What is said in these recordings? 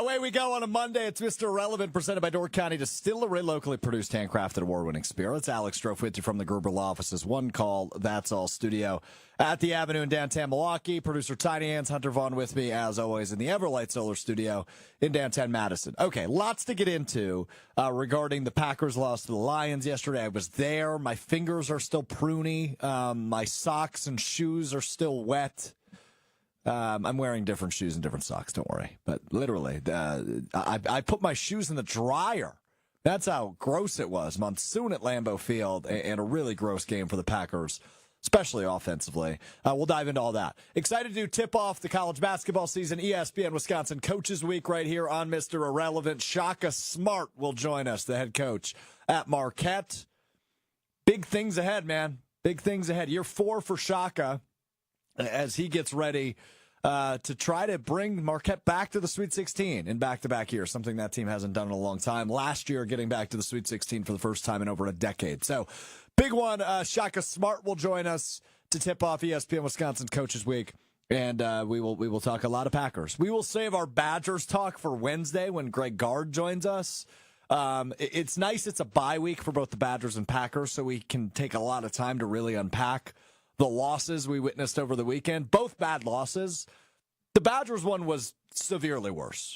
Away we go on a Monday. It's Mr. Irrelevant, presented by Door County Distillery, locally produced, handcrafted, award-winning spirits. Alex Strouf with you from the Gerber Law Office's One Call, That's All studio at the Avenue in downtown Milwaukee. Producer Tiny Hands, Hunter Vaughn with me, as always, in the Everlight Solar studio in downtown Madison. Okay, lots to get into regarding the Packers' loss to the Lions yesterday. I was there. My fingers are still pruny. My socks and shoes are still wet. I'm wearing different shoes and different socks, don't worry. But literally, I put my shoes in the dryer. That's how gross it was. Monsoon at Lambeau Field, and a really gross game for the Packers, especially offensively. We'll dive into all that. Excited to tip off the college basketball season. ESPN Wisconsin Coaches Week right here on Mr. Irrelevant. Shaka Smart will join us, the head coach at Marquette. Big things ahead, man. Big things ahead. Year 4 for Shaka as he gets ready to try to bring Marquette back to the Sweet 16 in back-to-back years, something that team hasn't done in a long time. Last year, getting back to the Sweet 16 for the first time in over a decade. So, big one. Shaka Smart will join us to tip off ESPN Wisconsin Coaches Week, and we will talk a lot of Packers. We will save our Badgers talk for Wednesday when Greg Gard joins us. It's nice it's a bye week for both the Badgers and Packers, so we can take a lot of time to really unpack the losses we witnessed over the weekend. Both bad losses. The Badgers one was severely worse,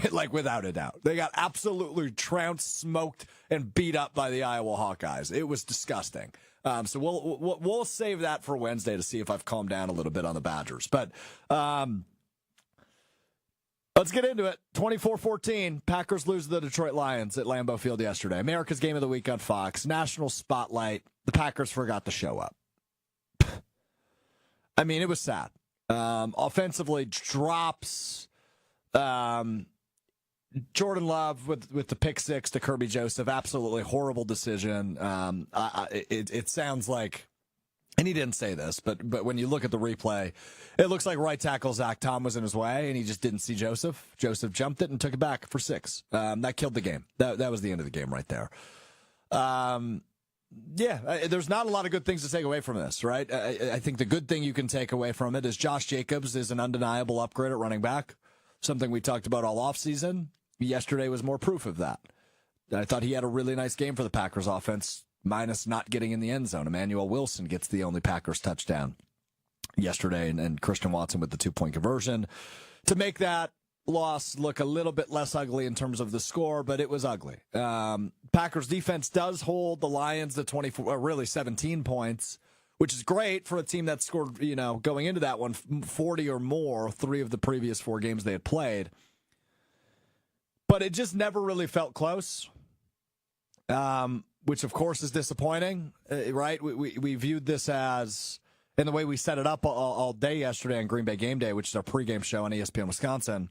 like without a doubt. They got absolutely trounced, smoked, and beat up by the Iowa Hawkeyes. It was disgusting. So we'll save that for Wednesday to see if I've calmed down a little bit on the Badgers. But let's get into it. 24-14, Packers lose to the Detroit Lions at Lambeau Field yesterday. America's Game of the Week on Fox. National spotlight. The Packers forgot to show up. I mean, it was sad. Offensively, drops. Jordan Love with the pick six to Kirby Joseph. Absolutely horrible decision. It sounds like, and he didn't say this, but when you look at the replay, it looks like right tackle Zach Tom was in his way, and he just didn't see Joseph. Joseph jumped it and took it back for 6. That killed the game. That was the end of the game right there. Yeah, there's not a lot of good things to take away from this, right? I think the good thing you can take away from it is Josh Jacobs is an undeniable upgrade at running back, something we talked about all offseason. Yesterday was more proof of that. I thought he had a really nice game for the Packers offense, minus not getting in the end zone. Emmanuel Wilson gets the only Packers touchdown yesterday, and Christian Watson with the 2-point conversion to make that loss look a little bit less ugly in terms of the score, but it was ugly. Packers defense does hold the Lions to 17 points, which is great for a team that scored, going into that one, 40 or more, 3 of the previous 4 games they had played. But it just never really felt close, which of course is disappointing, right? We viewed this as, and the way we set it up all day yesterday on Green Bay Game Day, which is our pregame show on ESPN Wisconsin,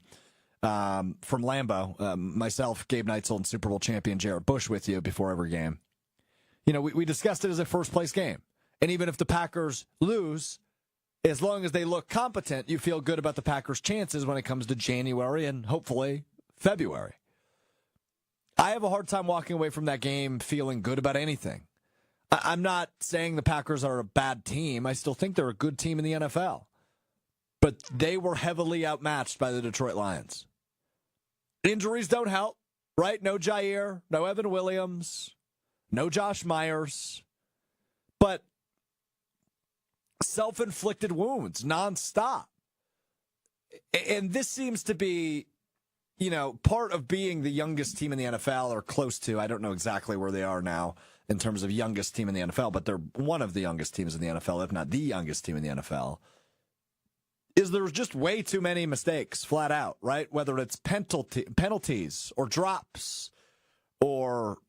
from Lambeau, myself, Gabe Neitzel, and Super Bowl champion Jared Bush with you before every game. We discussed it as a first-place game. And even if the Packers lose, as long as they look competent, you feel good about the Packers' chances when it comes to January and hopefully February. I have a hard time walking away from that game feeling good about anything. I'm not saying the Packers are a bad team. I still think they're a good team in the NFL. But they were heavily outmatched by the Detroit Lions. Injuries don't help, right? No Jair, no Evan Williams, no Josh Myers. But self-inflicted wounds nonstop. And this seems to be, part of being the youngest team in the NFL, or close to. I don't know exactly where they are now in terms of youngest team in the NFL, but they're one of the youngest teams in the NFL, if not the youngest team in the NFL, is there's just way too many mistakes, flat out, right? Whether it's penalties or drops or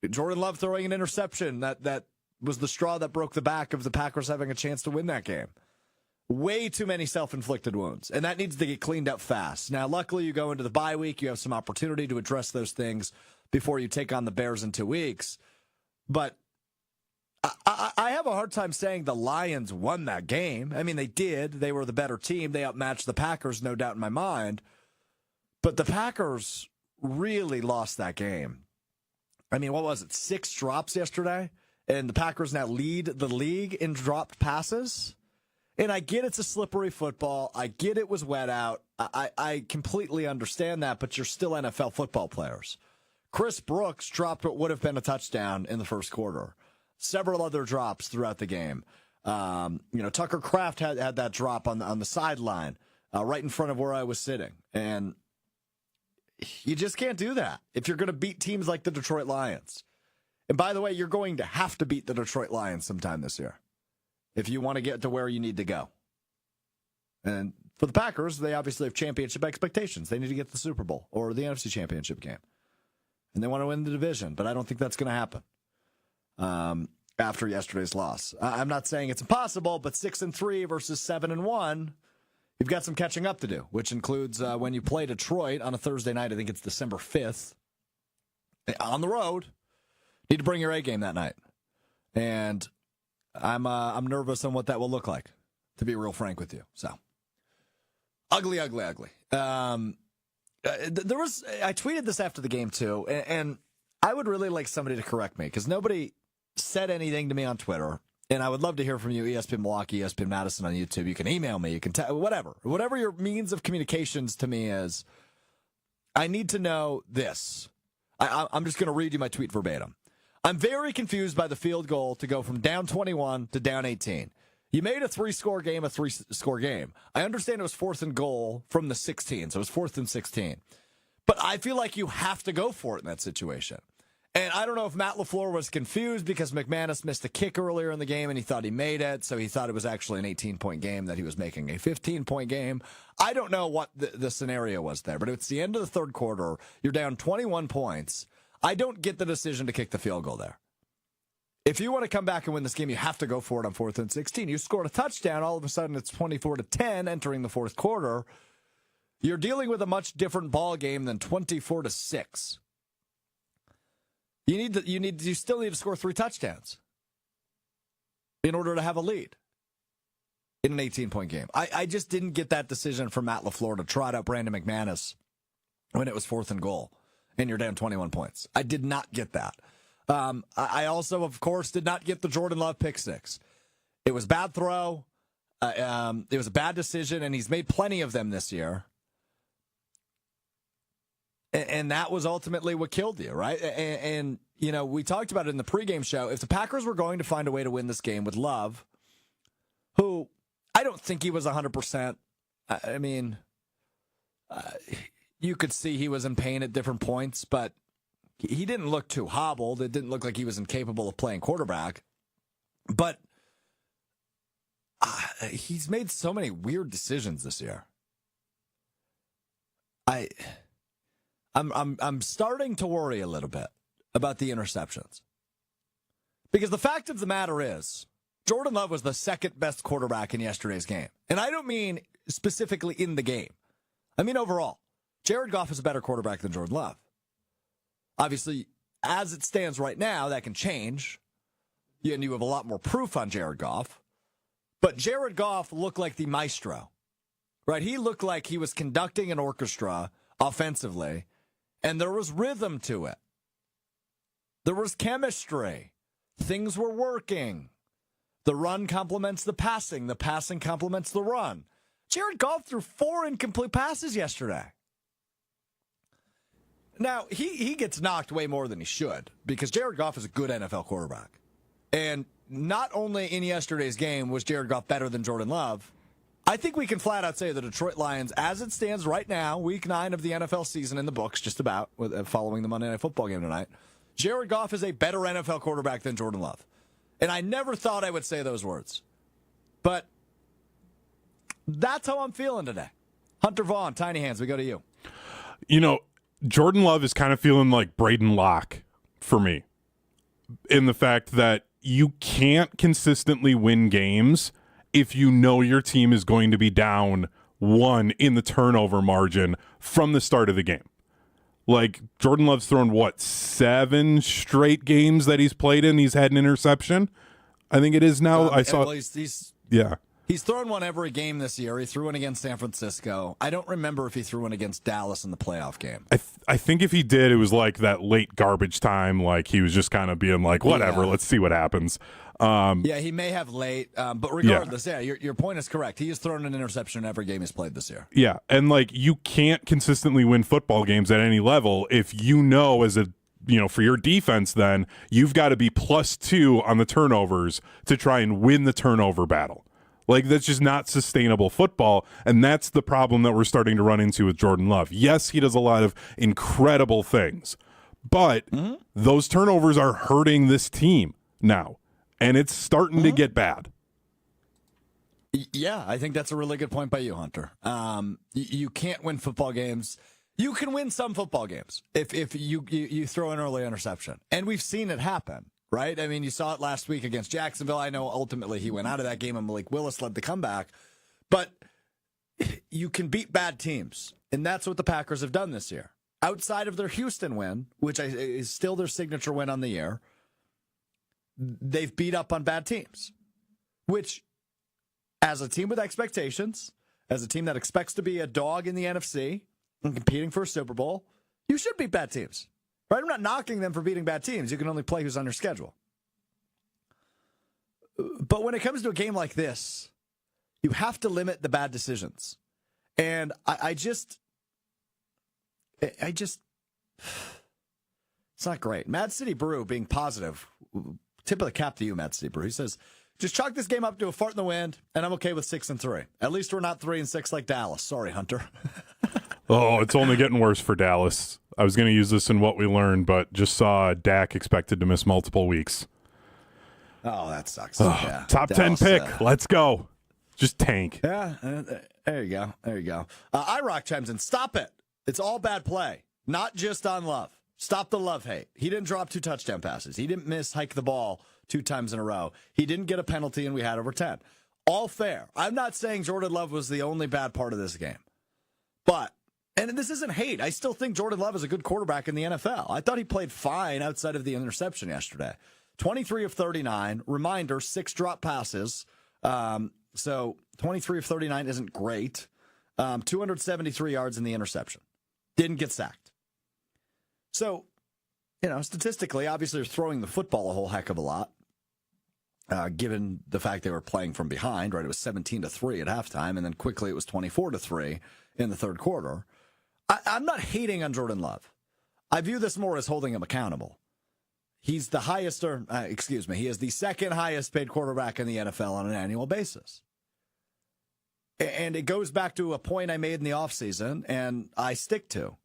Jordan Love throwing an interception that was the straw that broke the back of the Packers having a chance to win that game. Way too many self-inflicted wounds, and that needs to get cleaned up fast. Now, luckily, you go into the bye week. You have some opportunity to address those things before you take on the Bears in 2 weeks. But I have a hard time saying the Lions won that game. I mean, they did. They were the better team. They outmatched the Packers, no doubt in my mind. But the Packers really lost that game. I mean, what was it? 6 drops yesterday? And the Packers now lead the league in dropped passes. And I get it's a slippery football. I get it was wet out. I completely understand that, but you're still NFL football players. Chris Brooks dropped what would have been a touchdown in the first quarter. Several other drops throughout the game. Tucker Kraft had that drop on the sideline right in front of where I was sitting. And you just can't do that if you're going to beat teams like the Detroit Lions. And by the way, you're going to have to beat the Detroit Lions sometime this year if you want to get to where you need to go. And for the Packers, they obviously have championship expectations. They need to get the Super Bowl or the NFC Championship game. And they want to win the division, but I don't think that's going to happen after yesterday's loss. I'm not saying it's impossible, but 6-3 versus 7-1, you've got some catching up to do, which includes when you play Detroit on a Thursday night. I think it's December 5th. On the road, need to bring your A game that night. And I'm nervous on what that will look like, to be real frank with you. So, ugly. I tweeted this after the game, too, and I would really like somebody to correct me, because nobody said anything to me on Twitter, and I would love to hear from you, ESPN Milwaukee, ESPN Madison on YouTube. You can email me, you can whatever your means of communications to me is. I need to know this. I'm just going to read you my tweet verbatim. I'm very confused by the field goal to go from down 21 to down 18. You made a three-score game a three-score game. I understand it was 4th and goal from the 16, so it was 4th and 16. But I feel like you have to go for it in that situation. And I don't know if Matt LaFleur was confused because McManus missed a kick earlier in the game and he thought he made it, so he thought it was actually an 18-point game, that he was making a 15-point game. I don't know what the scenario was there, but it's the end of the third quarter. You're down 21 points. I don't get the decision to kick the field goal there. If you want to come back and win this game, you have to go for it on 4th and 16. You scored a touchdown. All of a sudden, it's 24-10 entering the fourth quarter. You're dealing with a much different ball game than 24-6. You still need to score 3 touchdowns in order to have a lead in an 18-point game. I just didn't get that decision from Matt LaFleur to trot out Brandon McManus when it was 4th and goal and you're down 21 points. I did not get that. I also, of course, did not get the Jordan Love pick six. It was bad throw. It was a bad decision, and he's made plenty of them this year. And that was ultimately what killed you, right? And we talked about it in the pregame show. If the Packers were going to find a way to win this game with Love, who I don't think he was 100%. I mean, you could see he was in pain at different points, but he didn't look too hobbled. It didn't look like he was incapable of playing quarterback. But he's made so many weird decisions this year. I'm starting to worry a little bit about the interceptions. Because the fact of the matter is, Jordan Love was the second best quarterback in yesterday's game. And I don't mean specifically in the game. I mean overall. Jared Goff is a better quarterback than Jordan Love. Obviously, as it stands right now, that can change. And you have a lot more proof on Jared Goff. But Jared Goff looked like the maestro. Right? He looked like he was conducting an orchestra offensively. And there was rhythm to it. There was chemistry. Things were working. The run complements the passing. The passing complements the run. Jared Goff threw 4 incomplete passes yesterday. Now, he gets knocked way more than he should because Jared Goff is a good NFL quarterback. And not only in yesterday's game was Jared Goff better than Jordan Love, I think we can flat out say the Detroit Lions, as it stands right now, week 9 of the NFL season in the books, just about, following the Monday Night Football game tonight, Jared Goff is a better NFL quarterback than Jordan Love. And I never thought I would say those words. But that's how I'm feeling today. Hunter Vaughn, Tiny Hands, we go to you. Jordan Love is kind of feeling like Braden Locke for me, in the fact that you can't consistently win games if you know your team is going to be down 1 in the turnover margin from the start of the game. Like, Jordan Love's thrown, 7 straight games that he's played in, he's had an interception? I think it is now. He's He's thrown one every game this year. He threw one against San Francisco. I don't remember if he threw one against Dallas in the playoff game. I think if he did, it was like that late garbage time. Like he was just kind of being like, whatever, let's see what happens. He may have late, but regardless, your point is correct. He has thrown an interception in every game he's played this year. Yeah, and like you can't consistently win football games at any level if you know for your defense, then you've got to be +2 on the turnovers to try and win the turnover battle. Like, that's just not sustainable football, and that's the problem that we're starting to run into with Jordan Love. Yes, he does a lot of incredible things, but those turnovers are hurting this team now, and it's starting to get bad. Yeah, I think that's a really good point by you, Hunter. You can't win football games. You can win some football games if you throw an early interception, and we've seen it happen. Right? I mean, you saw it last week against Jacksonville. I know ultimately he went out of that game and Malik Willis led the comeback. But you can beat bad teams, and that's what the Packers have done this year. Outside of their Houston win, which is still their signature win on the year, they've beat up on bad teams, which, as a team with expectations, as a team that expects to be a dog in the NFC and competing for a Super Bowl, you should beat bad teams. Right? I'm not knocking them for beating bad teams. You can only play who's on your schedule. But when it comes to a game like this, you have to limit the bad decisions. And I just, it's not great. Mad City Brew being positive. Tip of the cap to you, Mad City Brew. He says, just chalk this game up to a fart in the wind, and I'm okay with 6-3. At least we're not 3-6 like Dallas. Sorry, Hunter. Oh, it's only getting worse for Dallas. I was going to use this in what we learned, but just saw Dak expected to miss multiple weeks. Oh, that sucks. Yeah. Top Dallas, 10 pick. Let's go. Just tank. Yeah, there you go. There you go. iRock chimes in. Stop it. It's all bad play, not just on Love. Stop the Love hate. He didn't drop 2 touchdown passes. He didn't hike the ball 2 times in a row. He didn't get a penalty, and we had over 10. All fair. I'm not saying Jordan Love was the only bad part of this game. But, and this isn't hate, I still think Jordan Love is a good quarterback in the NFL. I thought he played fine outside of the interception yesterday. 23 of 39. Reminder, 6 drop passes. So 23 of 39 isn't great. 273 yards in the interception. Didn't get sacked. So, statistically, obviously they're throwing the football a whole heck of a lot, given the fact they were playing from behind, right? It was 17-3 at halftime, and then quickly it was 24-3 in the third quarter. I'm not hating on Jordan Love. I view this more as holding him accountable. He's the highest, he is the second highest paid quarterback in the NFL on an annual basis. And it goes back to a point I made in the offseason, and I stick to.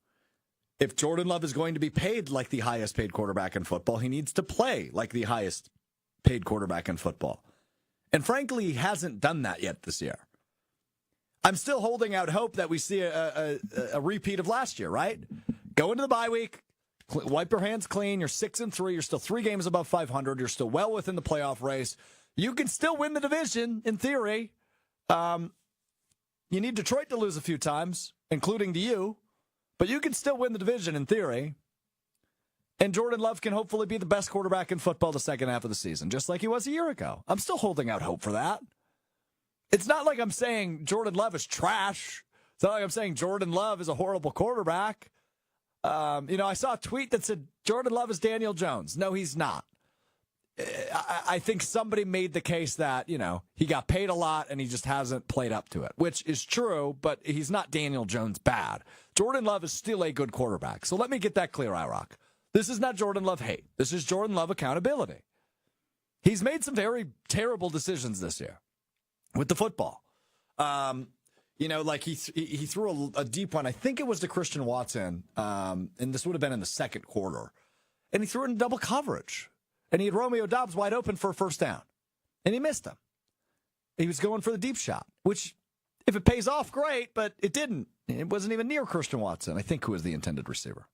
If Jordan Love is going to be paid like the highest paid quarterback in football, he needs to play like the highest paid quarterback in football. And frankly, he hasn't done that yet this year. I'm still holding out hope that we see a repeat of last year, right? Go into the bye week, wipe your hands clean. You're 6-3. You're still 3 games above 500. You're still well within the playoff race. You can still win the division in theory. You need Detroit to lose a few times, including to you, but you can still win the division in theory. And Jordan Love can hopefully be the best quarterback in football the second half of the season, just like he was a year ago. I'm still holding out hope for that. It's not like I'm saying Jordan Love is trash. It's not like I'm saying Jordan Love is a horrible quarterback. I saw a tweet that said Jordan Love is Daniel Jones. No, he's not. I think somebody made the case that, he got paid a lot and he just hasn't played up to it, which is true, but he's not Daniel Jones bad. Jordan Love is still a good quarterback. So let me get that clear, iRock. This is not Jordan Love hate. This is Jordan Love accountability. He's made some very terrible decisions this year with the football. Like he threw a deep one. I think it was to Christian Watson, and this would have been in the second quarter. And he threw it in double coverage. And he had Romeo Doubs wide open for a first down. And he missed him. He was going for the deep shot, which, if it pays off, great, but it didn't. It wasn't even near Christian Watson, I think, who was the intended receiver.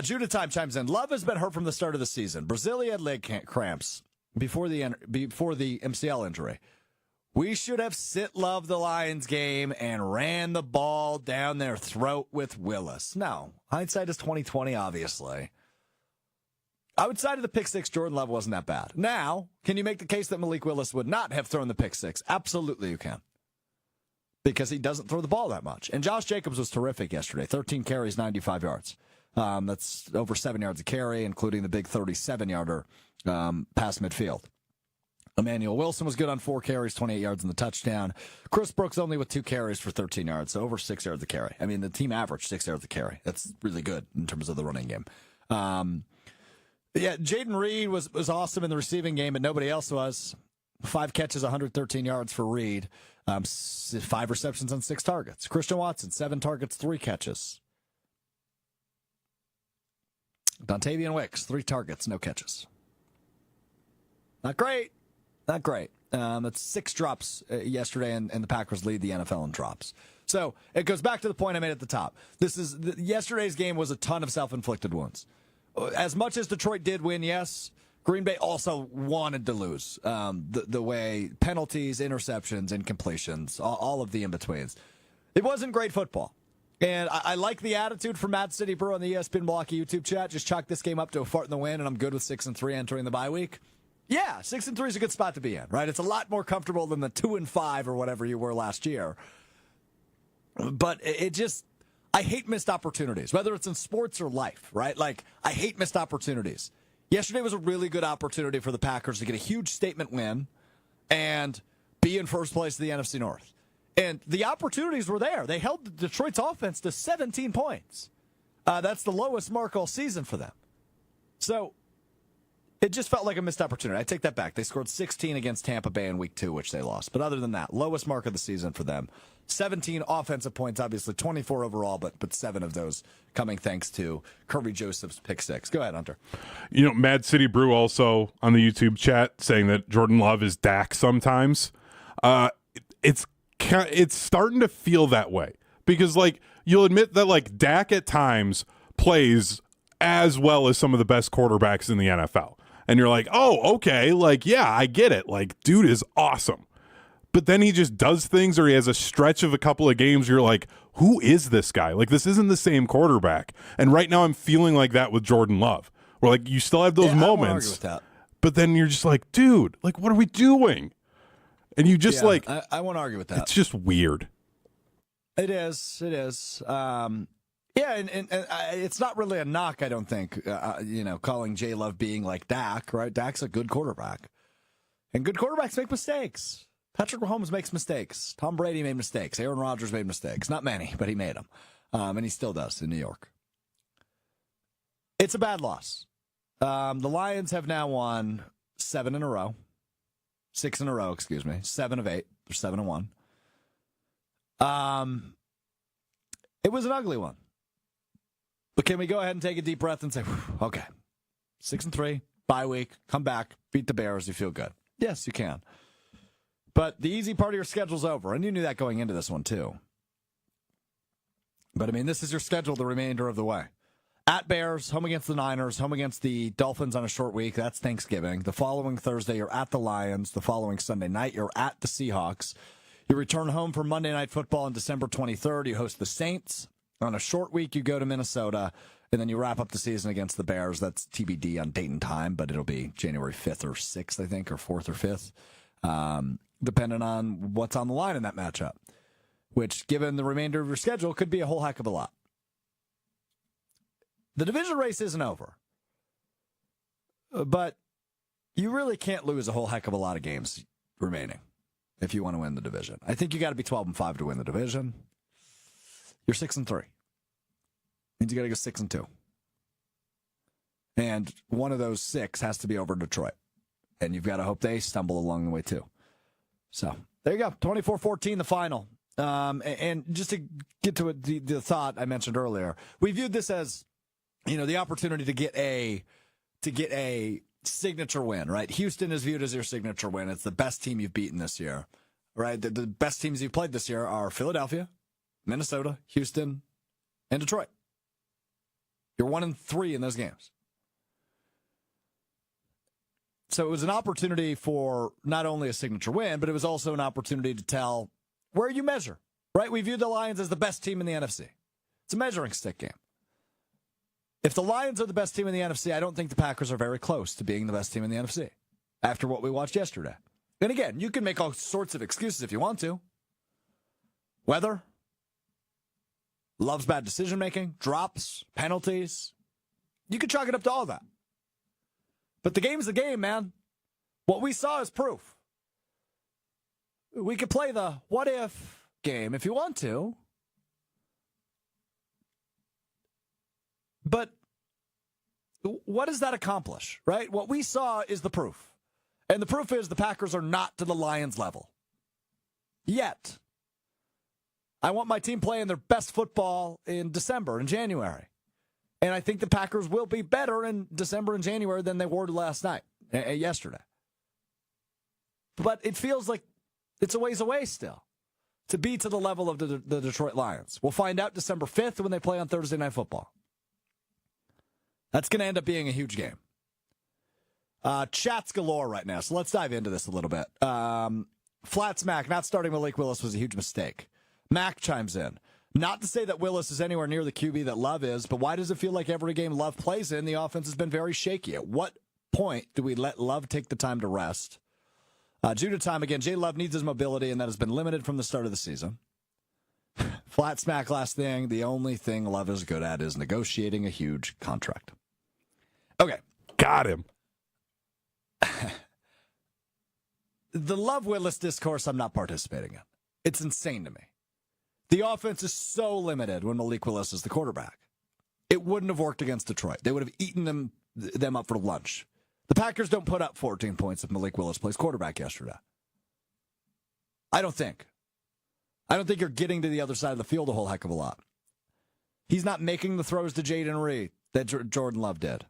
Judah Time chimes in. Love has been hurt from the start of the season. Brazil had leg cramps before the MCL injury. We should have sit Love the Lions game and ran the ball down their throat with Willis. No, hindsight is 20/20, obviously. Outside of the pick six, Jordan Love wasn't that bad. Now, can you make the case that Malik Willis would not have thrown the pick six? Absolutely you can. Because he doesn't throw the ball that much. And Josh Jacobs was terrific yesterday. 13 carries, 95 yards. That's over 7 yards a carry, including the big 37-yarder past midfield. Emmanuel Wilson was good on 4 carries, 28 yards in the touchdown. Chris Brooks only with 2 carries for 13 yards, so over 6 yards a carry. I mean, the team averaged 6 yards a carry. That's really good in terms of the running game. Jaden Reed was awesome in the receiving game, but nobody else was. 5 catches, 113 yards for Reed. 5 receptions on 6 targets. Christian Watson, 7 targets, 3 catches. Dontavian Wicks, 3 targets, no catches. Not great. Not great. That's 6 drops yesterday, and the Packers lead the NFL in drops. So it goes back to the point I made at the top. Yesterday's game was a ton of self-inflicted wounds. As much as Detroit did win, yes, Green Bay also wanted to lose. The way penalties, interceptions, incompletions, all of the in-betweens. It wasn't great football. And I like the attitude from Mad City Brew on the ESPN Milwaukee YouTube chat. Just chalk this game up to a fart in the wind, and I'm good with 6-3 entering the bye week. Yeah, 6-3 is a good spot to be in, right? It's a lot more comfortable than the 2-5 or whatever you were last year. But I hate missed opportunities, whether it's in sports or life, right? Like, I hate missed opportunities. Yesterday was a really good opportunity for the Packers to get a huge statement win and be in first place in the NFC North. And the opportunities were there. They held Detroit's offense to 17 points. That's the lowest mark all season for them. So it just felt like a missed opportunity. I take that back. They scored 16 against Tampa Bay in week 2, which they lost. But other than that, lowest mark of the season for them. 17 offensive points, obviously 24 overall, but 7 of those coming thanks to Kirby Joseph's pick 6. Go ahead, Hunter. Mad City Brew also on the YouTube chat saying that Jordan Love is Dak sometimes. It's starting to feel that way because, like, you'll admit that, like, Dak at times plays as well as some of the best quarterbacks in the NFL. And you're like, oh, okay, like, yeah, I get it. Like, dude is awesome. But then he just does things, or he has a stretch of a couple of games where you're like, who is this guy? Like, this isn't the same quarterback. And right now I'm feeling like that with Jordan Love. Where, like, you still have those moments. I won't argue with that. But then you're just like, dude, like, what are we doing? And you just I won't argue with that. It's just weird. It is. And it's not really a knock, I don't think, calling J Love being like Dak, right? Dak's a good quarterback. And good quarterbacks make mistakes. Patrick Mahomes makes mistakes. Tom Brady made mistakes. Aaron Rodgers made mistakes. Not many, but he made them. And he still does in New York. It's a bad loss. The Lions have now won 6 in a row, 7 of 8. They're 7-1. It was an ugly one. But can we go ahead and take a deep breath and say, okay, 6-3, bye week, come back, beat the Bears, you feel good. Yes, you can. But the easy part of your schedule's over, and you knew that going into this one, too. But, I mean, this is your schedule the remainder of the way. At Bears, home against the Niners, home against the Dolphins on a short week. That's Thanksgiving. The following Thursday, you're at the Lions. The following Sunday night, you're at the Seahawks. You return home for Monday Night Football on December 23rd. You host the Saints. On a short week, you go to Minnesota, and then you wrap up the season against the Bears. That's TBD on date and time, but it'll be January 5th or 6th, I think, or 4th or 5th. Depending on what's on the line in that matchup, which, given the remainder of your schedule, could be a whole heck of a lot. The division race isn't over, but you really can't lose a whole heck of a lot of games remaining if you want to win the division. I think you got to be 12-5 to win the division. You're 6-3. Means you got to go 6-2. And one of those 6 has to be over Detroit. And you've got to hope they stumble along the way, too. So, there you go. 24-14, the final. And just to get to the thought I mentioned earlier, we viewed this as, the opportunity to get a signature win, right? Houston is viewed as your signature win. It's the best team you've beaten this year, right? The best teams you've played this year are Philadelphia, Minnesota, Houston, and Detroit. You're 1-3 in those games. So it was an opportunity for not only a signature win, but it was also an opportunity to tell where you measure, right? We viewed the Lions as the best team in the NFC. It's a measuring stick game. If the Lions are the best team in the NFC, I don't think the Packers are very close to being the best team in the NFC after what we watched yesterday. And again, you can make all sorts of excuses if you want to. Weather, Love's bad decision-making, drops, penalties. You can chalk it up to all that. But the game's the game, man. What we saw is proof. We could play the what-if game if you want to. But what does that accomplish, right? What we saw is the proof. And the proof is the Packers are not to the Lions level. Yet. I want my team playing their best football in December and January. And I think the Packers will be better in December and January than they were yesterday. But it feels like it's a ways away still to be to the level of the Detroit Lions. We'll find out December 5th when they play on Thursday Night Football. That's going to end up being a huge game. Chats galore right now, so let's dive into this a little bit. Flat smack, not starting Malik Willis was a huge mistake. Mac chimes in. Not to say that Willis is anywhere near the QB that Love is, but why does it feel like every game Love plays in, the offense has been very shaky? At what point do we let Love take the time to rest? Due to time, again, Jay Love needs his mobility, and that has been limited from the start of the season. Flat smack last thing. The only thing Love is good at is negotiating a huge contract. Okay. Got him. The Love-Willis discourse I'm not participating in. It's insane to me. The offense is so limited when Malik Willis is the quarterback. It wouldn't have worked against Detroit. They would have eaten them up for lunch. The Packers don't put up 14 points if Malik Willis plays quarterback yesterday. I don't think you're getting to the other side of the field a whole heck of a lot. He's not making the throws to Jaden Reed that Jordan Love did.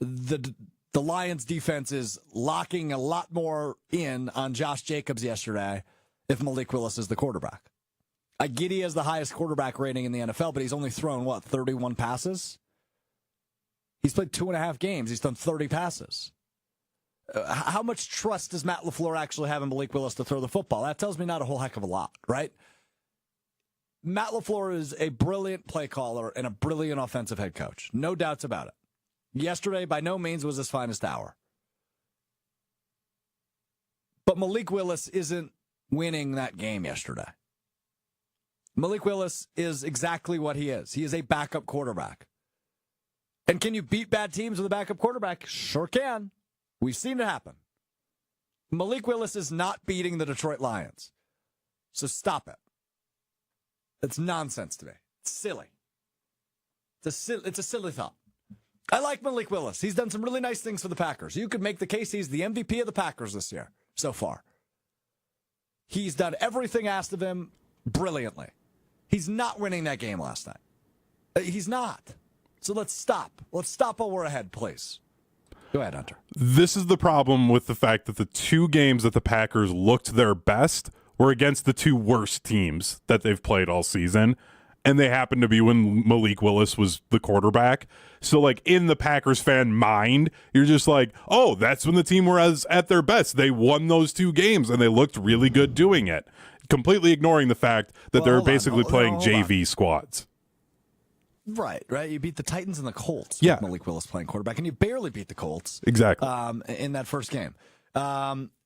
The Lions defense is locking a lot more in on Josh Jacobs yesterday if Malik Willis is the quarterback. I get he has the highest quarterback rating in the NFL, but he's only thrown, 31 passes? He's played 2.5 games. He's done 30 passes. How much trust does Matt LaFleur actually have in Malik Willis to throw the football? That tells me not a whole heck of a lot, right? Matt LaFleur is a brilliant play caller and a brilliant offensive head coach. No doubts about it. Yesterday, by no means, was his finest hour. But Malik Willis isn't winning that game yesterday. Malik Willis is exactly what he is. He is a backup quarterback. And can you beat bad teams with a backup quarterback? Sure can. We've seen it happen. Malik Willis is not beating the Detroit Lions. So stop it. It's nonsense to me. It's silly. It's a silly thought. I like Malik Willis. He's done some really nice things for the Packers. You could make the case he's the MVP of the Packers this year so far. He's done everything asked of him brilliantly. He's not winning that game last night. He's not. So let's stop. Let's stop while we're ahead, please. Go ahead, Hunter. This is the problem with the fact that the two games that the Packers looked their best were against the two worst teams that they've played all season. And they happened to be when Malik Willis was the quarterback. So, in the Packers fan mind, you're just like, oh, that's when the team was at their best. They won those two games, and they looked really good doing it. Completely ignoring the fact that they're basically playing JV squads. Right. You beat the Titans and the Colts with Malik Willis playing quarterback, and you barely beat the Colts. Exactly. In that first game.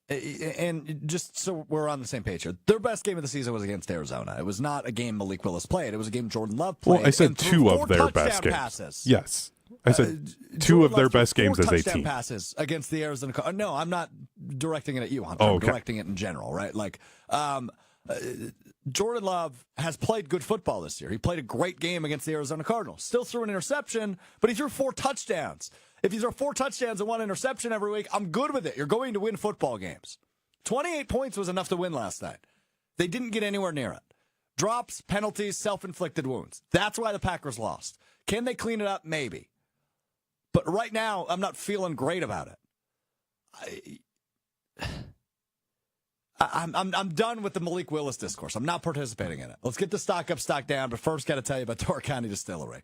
And just so we're on the same page here, their best game of the season was against Arizona. It was not a game Malik Willis played. It was a game Jordan Love played. Well, I said two of their best games. Passes. Yes. I said two of their best games as a team. Passes against the Arizona Cardinals. No, I'm not directing it at you, Hunter. Oh, I'm okay. directing it in general, right? Jordan Love has played good football this year. He played a great game against the Arizona Cardinals. Still threw an interception, but he threw 4 touchdowns. If you throw 4 touchdowns and 1 interception every week, I'm good with it. You're going to win football games. 28 points was enough to win last night. They didn't get anywhere near it. Drops, penalties, self-inflicted wounds. That's why the Packers lost. Can they clean it up? Maybe. But right now, I'm not feeling great about it. I'm done with the Malik Willis discourse. I'm not participating in it. Let's get the stock up, stock down, but first got to tell you about Door County Distillery.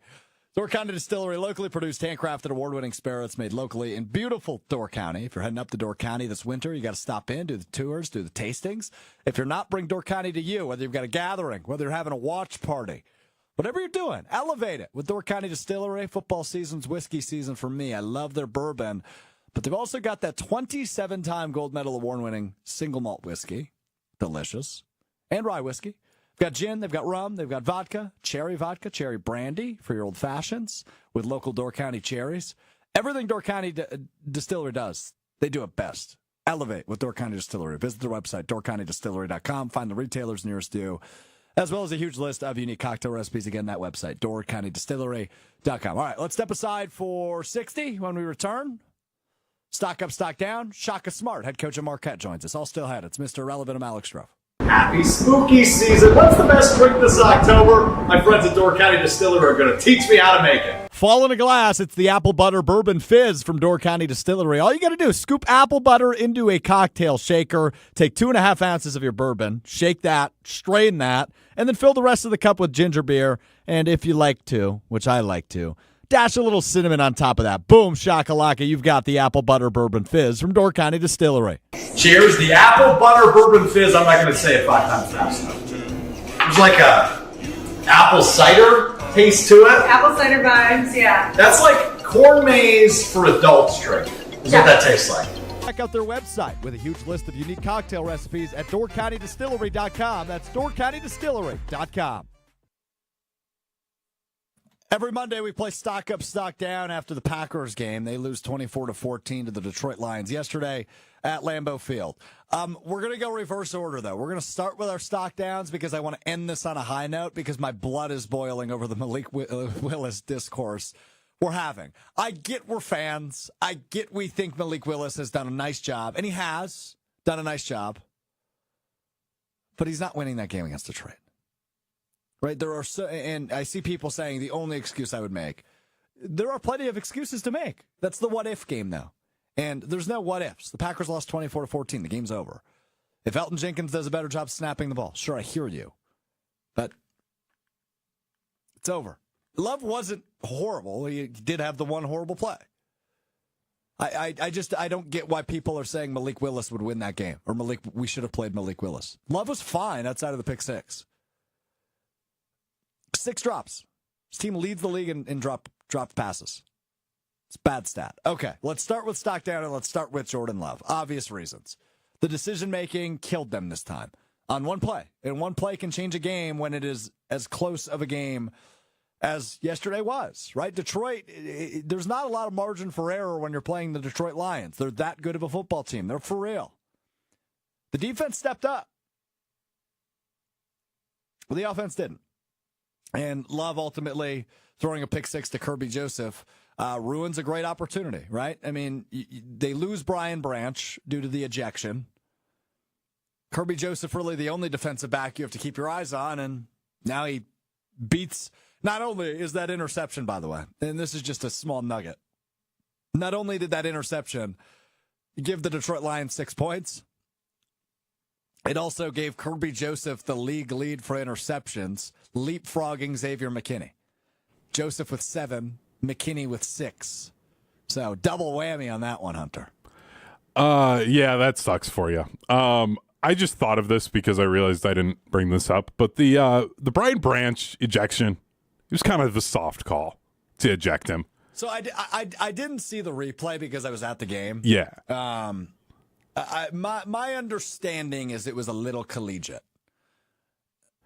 Door County Distillery, locally produced, handcrafted, award-winning spirits made locally in beautiful Door County. If you're heading up to Door County this winter, you got to stop in, do the tours, do the tastings. If you're not, bring Door County to you, whether you've got a gathering, whether you're having a watch party, Whatever you're doing, elevate it with Door County Distillery. Football season's whiskey season for me. I love their bourbon, but they've also got that 27-time gold medal award-winning single malt whiskey. Delicious. And rye whiskey. They've got gin, they've got rum, they've got vodka, cherry brandy for your old fashions with local Door County cherries. Everything Door County Distillery does, they do it best. Elevate with Door County Distillery. Visit their website, doorcountydistillery.com. Find the retailers nearest you, as well as a huge list of unique cocktail recipes. Again, that website, doorcountydistillery.com. All right, let's step aside for 60 when we return. Stock up, stock down. Shaka Smart, head coach of Marquette, joins us. All still ahead. It's Mr. Irrelevant. I'm Alex Strouf. Happy spooky season. What's the best drink this October? My friends at Door County Distillery are going to teach me how to make it. Fall in a glass, it's the Apple Butter Bourbon Fizz from Door County Distillery. All you got to do is scoop apple butter into a cocktail shaker, take 2.5 ounces of your bourbon, shake that, strain that, and then fill the rest of the cup with ginger beer. And if you like to, which I like to, dash a little cinnamon on top of that. Boom, shakalaka, you've got the Apple Butter Bourbon Fizz from Door County Distillery. Cheers, the Apple Butter Bourbon Fizz. I'm not going to say it 5 times fast enough. There's like a apple cider taste to it. Apple cider vibes, yeah. That's like corn maze for adults drink. Is what that tastes like. Check out their website with a huge list of unique cocktail recipes at doorcountydistillery.com. That's doorcountydistillery.com. Every Monday, we play stock up, stock down after the Packers game. They lose 24-14 to the Detroit Lions yesterday at Lambeau Field. We're going to go reverse order, though. We're going to start with our stock downs because I want to end this on a high note because my blood is boiling over the Malik Willis discourse we're having. I get we're fans. I get we think Malik Willis has done a nice job, and he has done a nice job. But he's not winning that game against Detroit. Right, there are and I see people saying the only excuse I would make. There are plenty of excuses to make. That's the what-if game, though. And there's no what-ifs. The Packers lost 24-14. The game's over. If Elton Jenkins does a better job snapping the ball, sure, I hear you. But it's over. Love wasn't horrible. He did have the one horrible play. I don't get why people are saying Malik Willis would win that game. Or we should have played Malik Willis. Love was fine outside of the pick six. 6 drops. His team leads the league in dropped passes. It's a bad stat. Okay, let's start with stock down and let's start with Jordan Love. Obvious reasons. The decision-making killed them this time on one play. And one play can change a game when it is as close of a game as yesterday was, right? Detroit, there's not a lot of margin for error when you're playing the Detroit Lions. They're that good of a football team. They're for real. The defense stepped up. Well, the offense didn't. And Love ultimately throwing a pick six to Kirby Joseph ruins a great opportunity, right? I mean, they lose Brian Branch due to the ejection. Kirby Joseph really the only defensive back you have to keep your eyes on, and now he beats. Not only is that interception, by the way, and this is just a small nugget. Not only did that interception give the Detroit Lions 6 points, it also gave Kirby Joseph the league lead for interceptions, leapfrogging Xavier McKinney. Joseph with 7, McKinney with 6. So double whammy on that one, Hunter. Yeah, that sucks for you. I just thought of this because I realized I didn't bring this up, but the Brian Branch ejection, it was kind of a soft call to eject him. So I didn't see the replay because I was at the game. Yeah. My understanding is it was a little collegiate.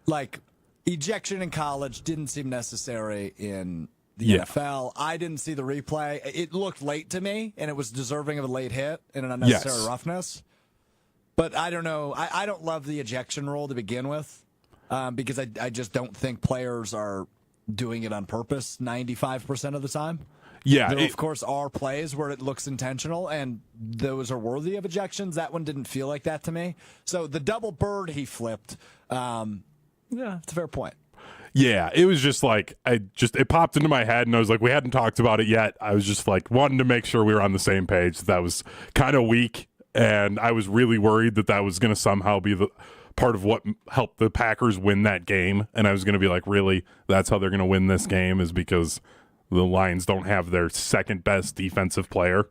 Like, ejection in college didn't seem necessary in the NFL. I didn't see the replay. It looked late to me, and it was deserving of a late hit and an unnecessary roughness. But I don't know. I don't love the ejection rule to begin with because I just don't think players are doing it on purpose 95% of the time. Yeah, there, of course, are plays where it looks intentional, and those are worthy of ejections. That one didn't feel like that to me. So the double bird he flipped, yeah, it's a fair point. Yeah, it was just like, it popped into my head, and I was like, we hadn't talked about it yet. I was just like, wanting to make sure we were on the same page. That was kind of weak, and I was really worried that was going to somehow be the part of what helped the Packers win that game. And I was going to be like, really, that's how they're going to win this game, is because the Lions don't have their second best defensive player.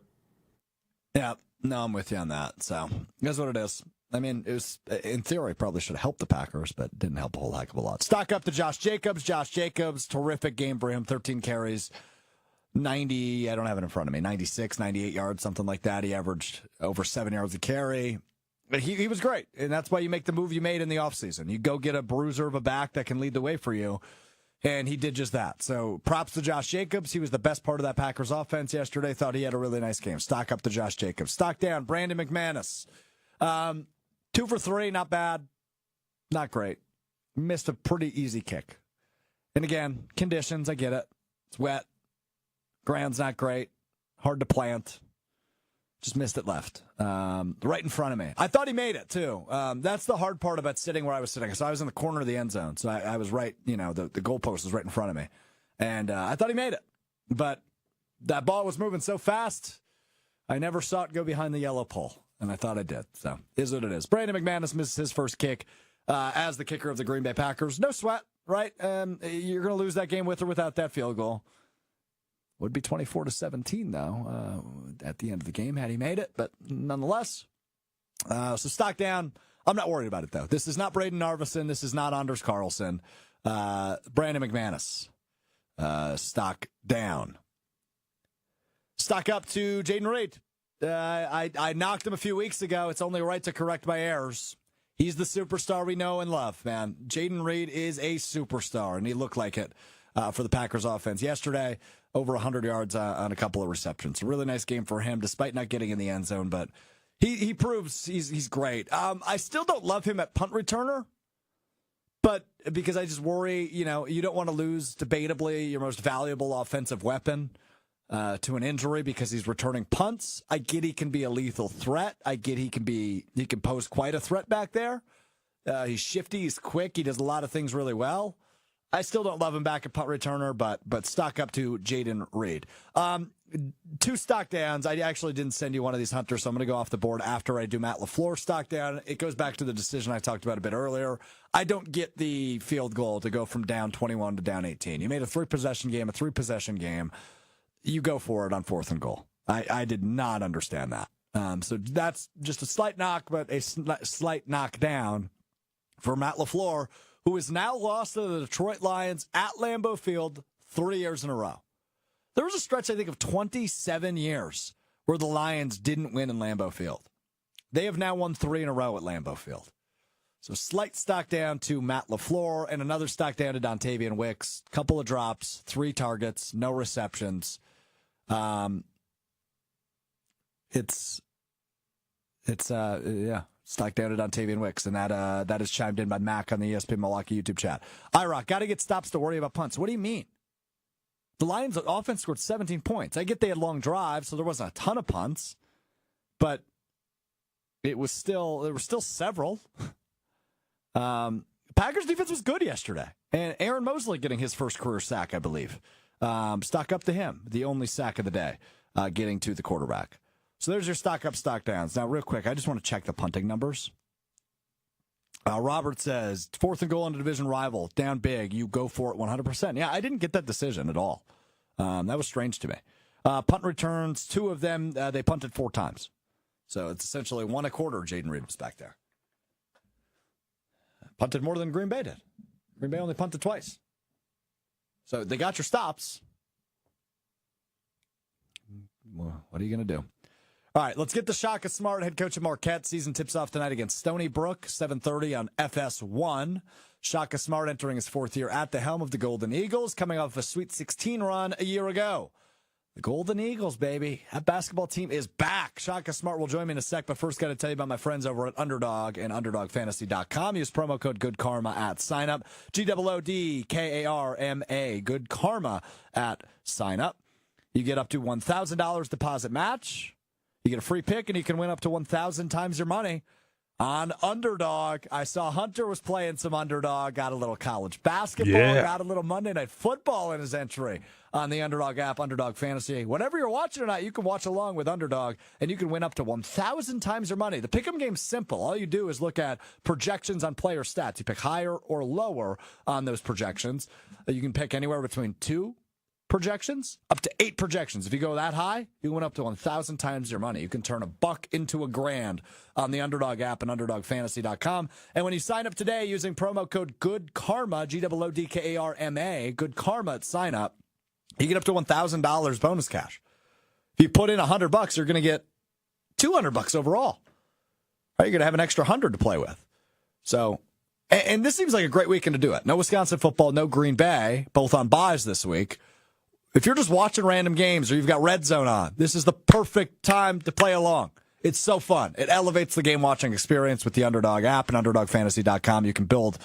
Yeah, no, I'm with you on that. So that's what it is. I mean, it was, in theory, probably should have helped the Packers, but didn't help a whole heck of a lot. Stock up to Josh Jacobs. Josh Jacobs, terrific game for him. 13 carries, 90, I don't have it in front of me, 96, 98 yards, something like that. He averaged over 7 yards a carry. But he was great, and that's why you make the move you made in the offseason. You go get a bruiser of a back that can lead the way for you, and he did just that. So props to Josh Jacobs. He was the best part of that Packers offense yesterday. Thought he had a really nice game. Stock up to Josh Jacobs. Stock down, Brandon McManus. 2 for 3, not bad, not great. Missed a pretty easy kick. And again, conditions, I get it. It's wet. Ground's not great. Hard to plant. Just missed it left. Right in front of me. I thought he made it, too. That's the hard part about sitting where I was sitting. So I was in the corner of the end zone. So I was right, the goalpost was right in front of me. And I thought he made it. But that ball was moving so fast, I never saw it go behind the yellow pole. And I thought I did. So, is what it is. Brandon McManus misses his first kick as the kicker of the Green Bay Packers. No sweat, right? You're going to lose that game with or without that field goal. Would be 24-17, though, at the end of the game had he made it. But nonetheless, so stock down. I'm not worried about it, though. This is not Braden Narvison. This is not Anders Carlson. Brandon McManus, stock down. Stock up to Jaden Reed. I knocked him a few weeks ago. It's only right to correct my errors. He's the superstar we know and love, man. Jaden Reed is a superstar, and he looked like it for the Packers offense yesterday. Over 100 yards on a couple of receptions. A really nice game for him, despite not getting in the end zone. But he proves he's great. I still don't love him at punt returner, but because I just worry, you don't want to lose debatably your most valuable offensive weapon to an injury because he's returning punts. I get he can be a lethal threat. I get he can pose quite a threat back there. He's shifty, he's quick, he does a lot of things really well. I still don't love him back at punt returner, but stock up to Jaden Reed. 2 stock downs. I actually didn't send you one of these, Hunter, so I'm going to go off the board after I do Matt LaFleur stock down. It goes back to the decision I talked about a bit earlier. I don't get the field goal to go from down 21 to down 18. You made a 3-possession game, a 3-possession game. You go for it on 4th and goal. I did not understand that. So that's just a slight knock, but a slight knockdown for Matt LaFleur, who has now lost to the Detroit Lions at Lambeau Field 3 years in a row. There was a stretch, I think, of 27 years where the Lions didn't win in Lambeau Field. They have now won 3 in a row at Lambeau Field. So slight stock down to Matt LaFleur and another stock down to Dontavian Wicks. Couple of drops, 3 targets, no receptions. Stock down to Dontavian Wicks, and that is chimed in by Mac on the ESPN Milwaukee YouTube chat. IROC, got to get stops to worry about punts. What do you mean? The Lions' offense scored 17 points. I get they had long drives, so there wasn't a ton of punts, but there were still several. Packers defense was good yesterday, and Aaron Mosley getting his first career sack, I believe. Stock up to him, the only sack of the day, getting to the quarterback. So there's your stock up, stock downs. Now, real quick, I just want to check the punting numbers. Robert says, 4th and goal on a division rival, down big, you go for it 100%. Yeah, I didn't get that decision at all. That was strange to me. Punt returns, 2 of them, they punted 4 times. So it's essentially 1 a quarter. Jaden Reed was back there. Punted more than Green Bay did. Green Bay only punted twice. So they got your stops. Well, what are you going to do? All right, let's get to Shaka Smart, head coach of Marquette. Season tips off tonight against Stony Brook, 7:30 on FS1. Shaka Smart entering his 4th year at the helm of the Golden Eagles, coming off a Sweet 16 run a year ago. The Golden Eagles, baby. That basketball team is back. Shaka Smart will join me in a sec, but first got to tell you about my friends over at Underdog and UnderdogFantasy.com. Use promo code GoodKarma at signup. GOODKARMA, Good Karma at signup. You get up to $1,000 deposit match. You get a free pick, and you can win up to 1,000 times your money on Underdog. I saw Hunter was playing some Underdog, got a little college basketball, got a little Monday Night Football in his entry on the Underdog app, Underdog Fantasy. Whatever you're watching tonight, you can watch along with Underdog, and you can win up to 1,000 times your money. The pick'em game's simple. All you do is look at projections on player stats. You pick higher or lower on those projections. You can pick anywhere between 2% projections. Up to 8 projections. If you go that high, you win up to 1,000 times your money. You can turn $1 into $1,000 on the Underdog app and UnderdogFantasy.com. And when you sign up today using promo code GOODKARMA, GOODKARMA, Good Karma at sign up, you get up to $1,000 bonus cash. If you put in $100, you're going to get $200 overall. Right, you're going to have an extra 100 to play with. So, and this seems like a great weekend to do it. No Wisconsin football, no Green Bay, both on buys this week. If you're just watching random games or you've got Red Zone on, this is the perfect time to play along. It's so fun. It elevates the game watching experience with the Underdog app and UnderdogFantasy.com. You can build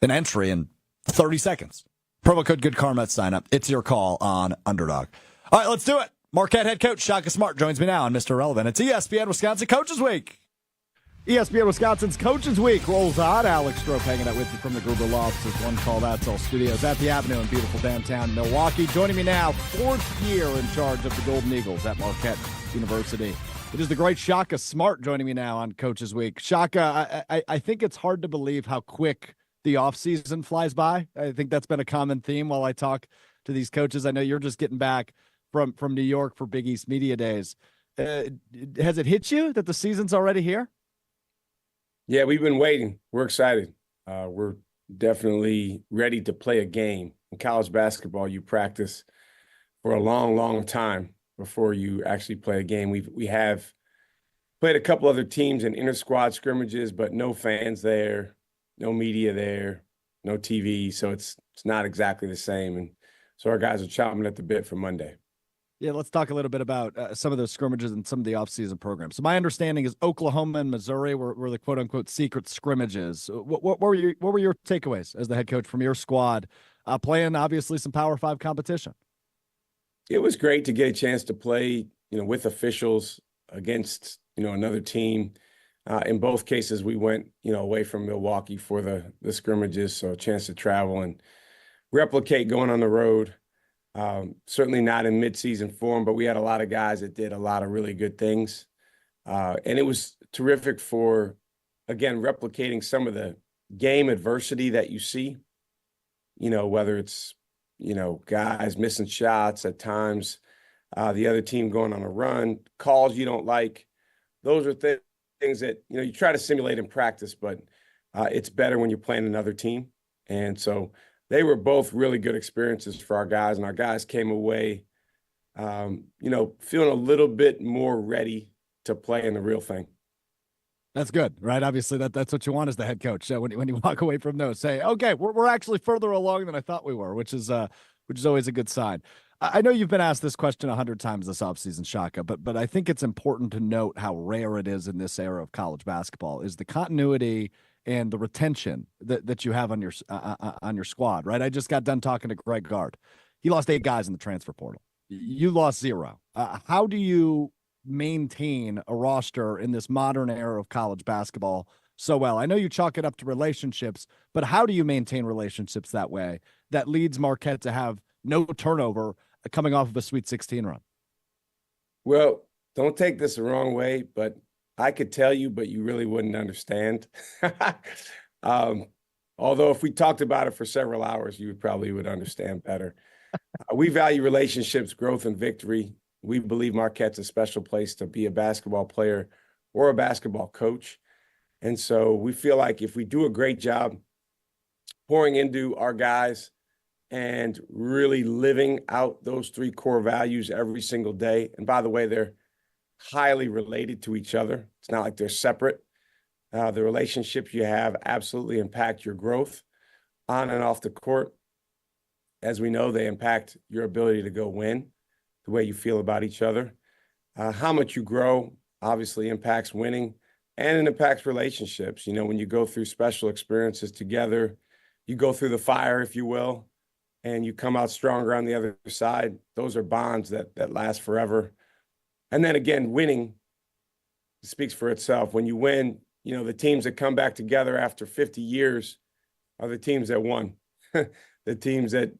an entry in 30 seconds. Promo code Good Karma at sign up. It's your call on Underdog. All right, let's do it. Marquette head coach Shaka Smart joins me now on Mr. Relevant. It's ESPN Wisconsin Coaches Week. ESPN Wisconsin's Coaches Week rolls on. Alex Strouf hanging out with you from the Gruber Law Office's One Call That's All Studios at the Avenue in beautiful downtown Milwaukee. Joining me now, 4th year in charge of the Golden Eagles at Marquette University. It is the great Shaka Smart joining me now on Coaches Week. Shaka, I think it's hard to believe how quick the offseason flies by. I think that's been a common theme while I talk to these coaches. I know you're just getting back from New York for Big East Media Days. Has it hit you that the season's already here? Yeah, we've been waiting. We're excited. We're definitely ready to play a game. In college basketball, you practice for a long, long time before you actually play a game. We have played a couple other teams in inter-squad scrimmages, but no fans there, no media there, no TV. So it's not exactly the same. And so our guys are chomping at the bit for Monday. Yeah, let's talk a little bit about some of those scrimmages and some of the offseason programs. So my understanding is Oklahoma and Missouri were the quote-unquote secret scrimmages. What were your takeaways as the head coach from your squad playing, obviously, some Power 5 competition? It was great to get a chance to play, with officials against, another team. In both cases, we went, away from Milwaukee for the scrimmages, so a chance to travel and replicate going on the road. Certainly not in midseason form, but we had a lot of guys that did a lot of really good things. And it was terrific for, again, replicating some of the game adversity that you see, whether it's, guys missing shots at times, the other team going on a run, calls you don't like. Those are things that, you try to simulate in practice, but it's better when you're playing another team. And so they were both really good experiences for our guys, and our guys came away, feeling a little bit more ready to play in the real thing. That's good, right? Obviously, that's what you want as the head coach. When you walk away from those, say, okay, we're actually further along than I thought we were, which is always a good sign. I know you've been asked this question 100 times this offseason, Shaka, but I think it's important to note how rare it is in this era of college basketball is the continuity and the retention that you have on your squad, right? I just got done talking to Greg Gard. He lost 8 guys in the transfer portal. You lost 0. How do you maintain a roster in this modern era of college basketball so well? I know you chalk it up to relationships, but how do you maintain relationships that way that leads Marquette to have no turnover coming off of a Sweet 16 run? Well, don't take this the wrong way, but I could tell you, but you really wouldn't understand. Although if we talked about it for several hours, you probably would understand better. We value relationships, growth, and victory. We believe Marquette's a special place to be a basketball player or a basketball coach. And so we feel like if we do a great job pouring into our guys and really living out those 3 core values every single day, and by the way, they're highly related to each other. It's not like they're separate. The relationships you have absolutely impact your growth on and off the court. As we know, they impact your ability to go win, the way you feel about each other. How much you grow obviously impacts winning, and it impacts relationships. When you go through special experiences together, you go through the fire, if you will, and you come out stronger on the other side. Those are bonds that last forever. And then again, winning speaks for itself. When you win, the teams that come back together after 50 years are the teams that won. The teams that,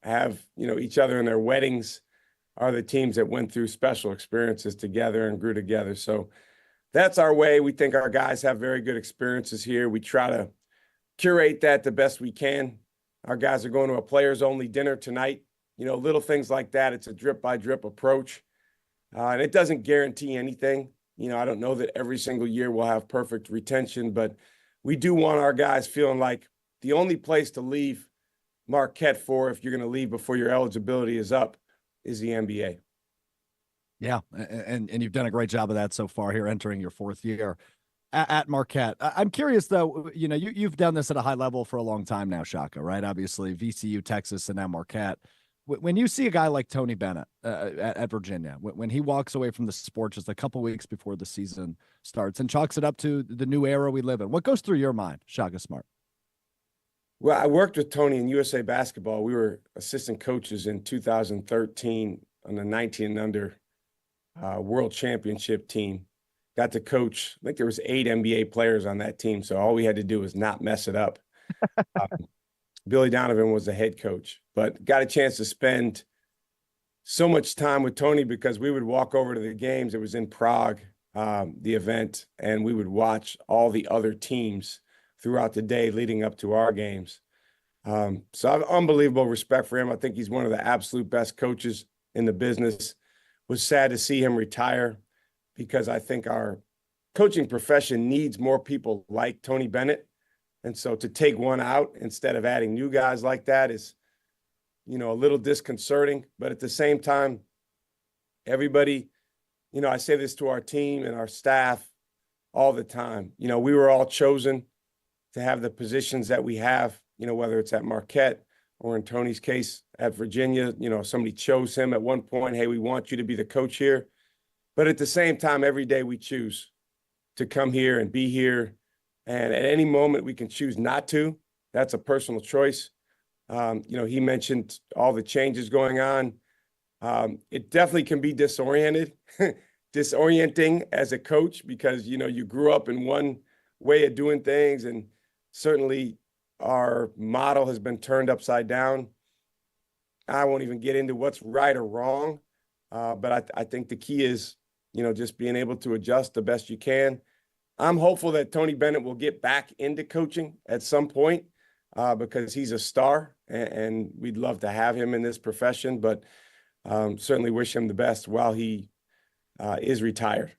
have, each other in their weddings are the teams that went through special experiences together and grew together. So that's our way. We think our guys have very good experiences here. We try to curate that the best we can. Our guys are going to a players-only dinner tonight little things like that. It's a drip by drip approach. And it doesn't guarantee anything. I don't know that every single year we'll have perfect retention, but we do want our guys feeling like the only place to leave Marquette for, if you're going to leave before your eligibility is up, is the NBA. Yeah, and you've done a great job of that so far here, entering your fourth year at Marquette. I'm curious, though, you've done this at a high level for a long time now, Shaka, right? Obviously, VCU, Texas, and now Marquette. When you see a guy like Tony Bennett at Virginia, when he walks away from the sport just a couple weeks before the season starts and chalks it up to the new era we live in, what goes through your mind, Shaka Smart? Well, I worked with Tony in USA Basketball. We were assistant coaches in 2013 on the 19 and under World Championship team. Got to coach, I think there was 8 NBA players on that team, so all we had to do was not mess it up. Billy Donovan was the head coach, but got a chance to spend so much time with Tony because we would walk over to the games. It was in Prague, the event, and we would watch all the other teams throughout the day leading up to our games. So I have unbelievable respect for him. I think he's one of the absolute best coaches in the business. Was sad to see him retire because I think our coaching profession needs more people like Tony Bennett. And so to take one out instead of adding new guys like that is, a little disconcerting. But at the same time, everybody, I say this to our team and our staff all the time. We were all chosen to have the positions that we have, whether it's at Marquette or in Tony's case at Virginia. Somebody chose him at one point. Hey, we want you to be the coach here. But at the same time, every day we choose to come here and be here. And at any moment we can choose not to. That's a personal choice. He mentioned all the changes going on. It definitely can be disorienting as a coach because, you grew up in one way of doing things, and certainly our model has been turned upside down. I won't even get into what's right or wrong, but I think the key is, just being able to adjust the best you can. I'm hopeful that Tony Bennett will get back into coaching at some point because he's a star and we'd love to have him in this profession, but certainly wish him the best while he is retired.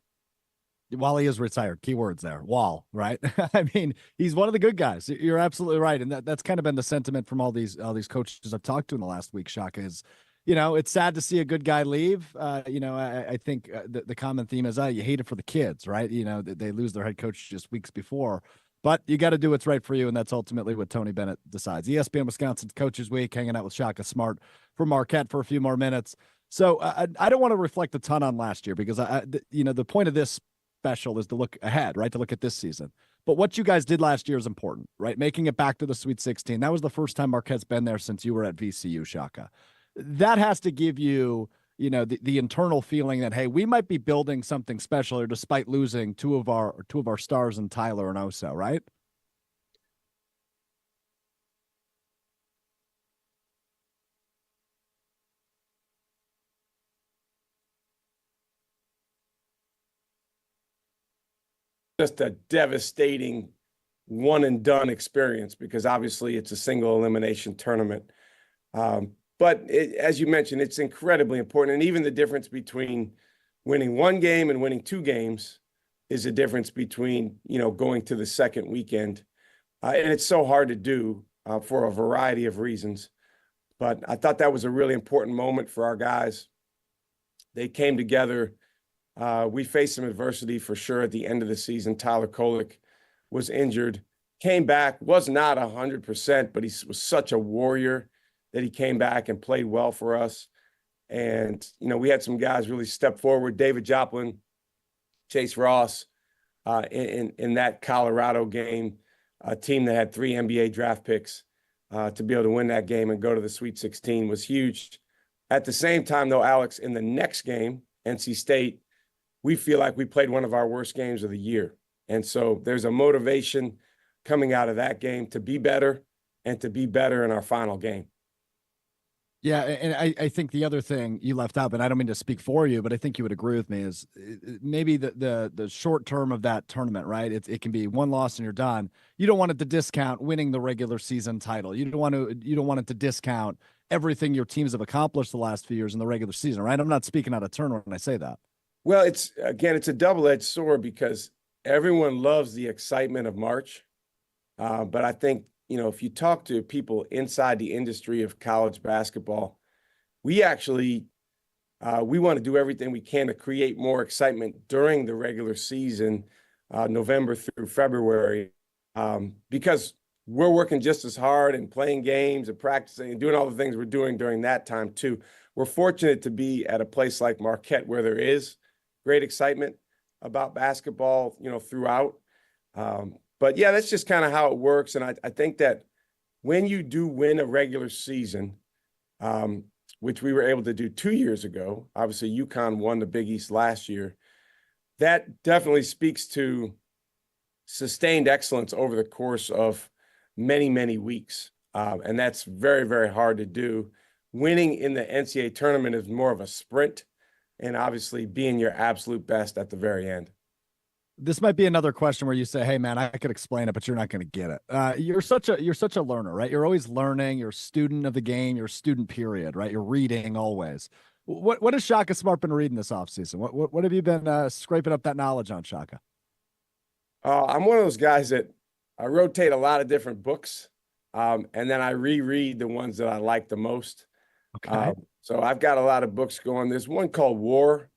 While he is retired, keywords there, while, right? I mean, he's one of the good guys. You're absolutely right. And that's kind of been the sentiment from all these coaches I've talked to in the last week, Shaka, is, it's sad to see a good guy leave. I think the common theme is, you hate it for the kids, right? They lose their head coach just weeks before, but you got to do what's right for you. And that's ultimately what Tony Bennett decides. ESPN Wisconsin Coaches Week, hanging out with Shaka Smart from Marquette for a few more minutes. So I don't want to reflect a ton on last year because the point of this special is to look ahead, right? To look at this season. But what you guys did last year is important, right? Making it back to the Sweet 16. That was the first time Marquette's been there since you were at VCU, Shaka. That has to give you, the internal feeling that, hey, we might be building something special here despite losing two of our stars in Tyler and Oso, right? Just a devastating one and done experience because obviously it's a single elimination tournament. But as you mentioned, it's incredibly important. And even the difference between winning one game and winning 2 games is a difference between, going to the second weekend. And it's so hard to do for a variety of reasons. But I thought that was a really important moment for our guys. They came together. We faced some adversity for sure at the end of the season. Tyler Kolek was injured, came back, was not 100%, but he was such a warrior that he came back and played well for us. And, we had some guys really step forward. David Joplin, Chase Ross in that Colorado game, a team that had 3 NBA draft picks to be able to win that game and go to the Sweet 16 was huge. At the same time, though, Alex, in the next game, NC State, we feel like we played one of our worst games of the year. And so there's a motivation coming out of that game to be better and to be better in our final game. Yeah, and I think the other thing you left out, but I don't mean to speak for you, but I think you would agree with me, is maybe the short term of that tournament, right? It can be one loss and you're done. You don't want it to discount winning the regular season title. You don't want it to discount everything your teams have accomplished the last few years in the regular season, right? I'm not speaking out of turn when I say that. Well, it's a double-edged sword because everyone loves the excitement of March. But I think, if you talk to people inside the industry of college basketball, we actually we want to do everything we can to create more excitement during the regular season, November through February, because we're working just as hard and playing games and practicing and doing all the things we're doing during that time too. We're fortunate to be at a place like Marquette where there is great excitement about basketball, throughout. But yeah, that's just kind of how it works. And I think that when you do win a regular season, which we were able to do 2 years ago, obviously UConn won the Big East last year, that definitely speaks to sustained excellence over the course of many, many weeks. And that's very, very hard to do. Winning in the NCAA tournament is more of a sprint, and obviously being your absolute best at the very end. This might be another question where you say, "Hey, man, I could explain it, but you're not going to get it." You're such a learner, right? You're always learning. You're a student of the game. You're a student, period, right? You're reading always. What has Shaka Smart been reading this offseason? What have you been scraping up that knowledge on, Shaka? I'm one of those guys that I rotate a lot of different books, and then I reread the ones that I like the most. Okay. So I've got a lot of books going. There's one called War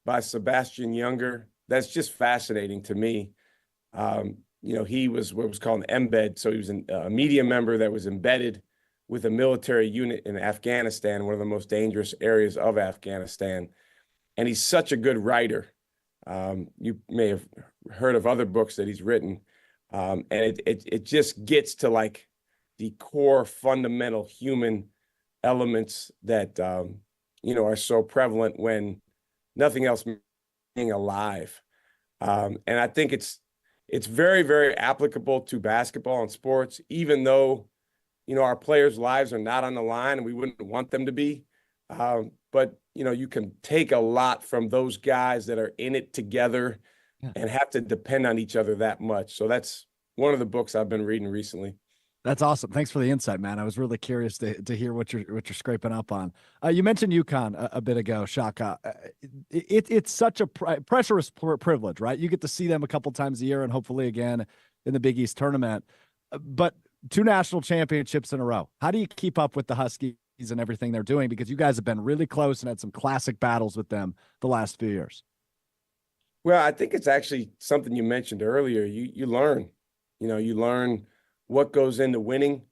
by Sebastian Younger. That's just fascinating to me. He was what was called an embed. So he was a media member that was embedded with a military unit in Afghanistan, one of the most dangerous areas of Afghanistan. And he's such a good writer. You may have heard of other books that he's written. And it just gets to like the core fundamental human elements that, are so prevalent when nothing else being alive. And I think it's very, very applicable to basketball and sports, even though, our players' lives are not on the line and we wouldn't want them to be. But, you can take a lot from those guys that are in it together and have to depend on each other that much. So that's one of the books I've been reading recently. That's awesome. Thanks for the insight, man. I was really curious to hear what you're scraping up on. You mentioned UConn a bit ago, Shaka. It's such a pressurous privilege, right? You get to see them a couple times a year and hopefully again in the Big East tournament. But 2 national championships in a row. How do you keep up with the Huskies and everything they're doing? Because you guys have been really close and had some classic battles with them the last few years. Well, I think it's actually something you mentioned earlier. You learn, you learn what goes into winning.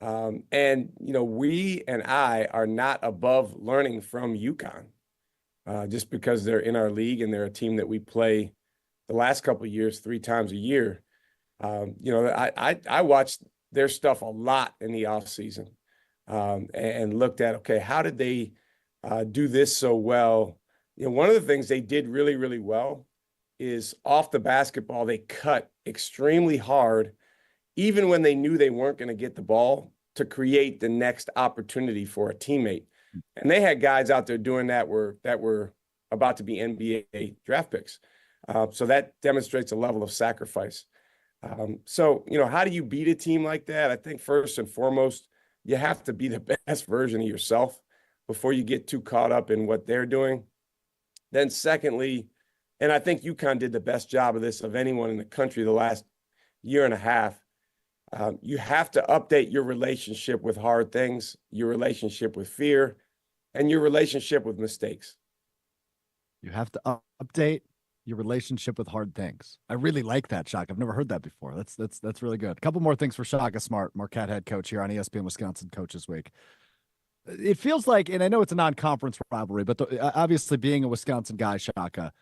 And, we and I are not above learning from UConn just because they're in our league and they're a team that we play the last couple of years 3 times a year. I watched their stuff a lot in the offseason and looked at, okay, how did they do this so well? One of the things they did really, really well is off the basketball, they cut extremely hard even when they knew they weren't going to get the ball, to create the next opportunity for a teammate. And they had guys out there doing that were about to be NBA draft picks. So that demonstrates a level of sacrifice. So, how do you beat a team like that? I think first and foremost, you have to be the best version of yourself before you get too caught up in what they're doing. Then secondly, and I think UConn did the best job of this of anyone in the country the last year and a half, you have to update your relationship with hard things, your relationship with fear, and your relationship with mistakes. You have to update your relationship with hard things. I really like that, Shaka. I've never heard that before. That's really good. A couple more things for Shaka Smart, Marquette head coach here on ESPN Wisconsin Coaches Week. It feels like, and I know it's a non-conference rivalry, but obviously being a Wisconsin guy, Shaka,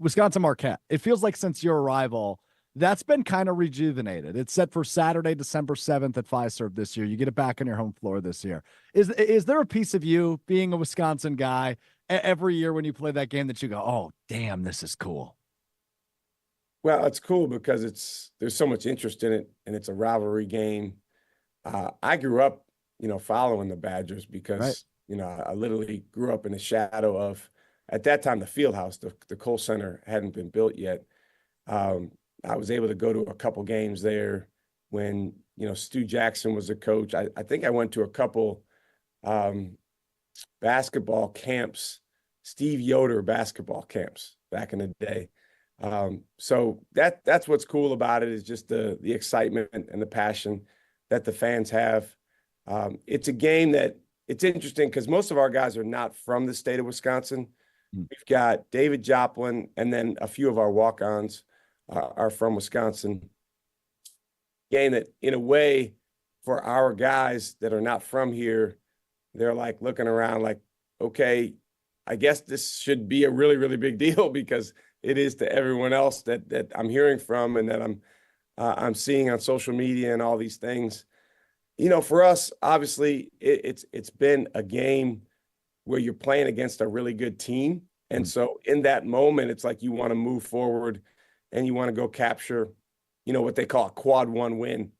Wisconsin Marquette, it feels like since your arrival, that's been kind of rejuvenated. It's set for Saturday, December 7th at Fiserv this year. You get it back on your home floor this year. Is there a piece of you being a Wisconsin guy every year when you play that game that you go, oh, damn, this is cool? Well, it's cool because there's so much interest in it, and it's a rivalry game. I grew up, following the Badgers because, right. I literally grew up in the shadow of, at that time, the field house, the Kohl Center hadn't been built yet. I was able to go to a couple games there when, Stu Jackson was the coach. I think I went to a couple basketball camps, Steve Yoder basketball camps back in the day. So that's what's cool about it, is just the excitement and the passion that the fans have. It's a game that it's interesting because most of our guys are not from the state of Wisconsin. We've got David Joplin, and then a few of our walk-ons are from Wisconsin. Game that, in a way, for our guys that are not from here, they're like looking around like, okay, I guess this should be a really, really big deal, because it is to everyone else that I'm hearing from and that I'm seeing on social media and all these things. You know, for us, obviously, it's been a game where you're playing against a really good team. And so in that moment, it's like you want to move forward and you want to go capture, you know, what they call a quad one win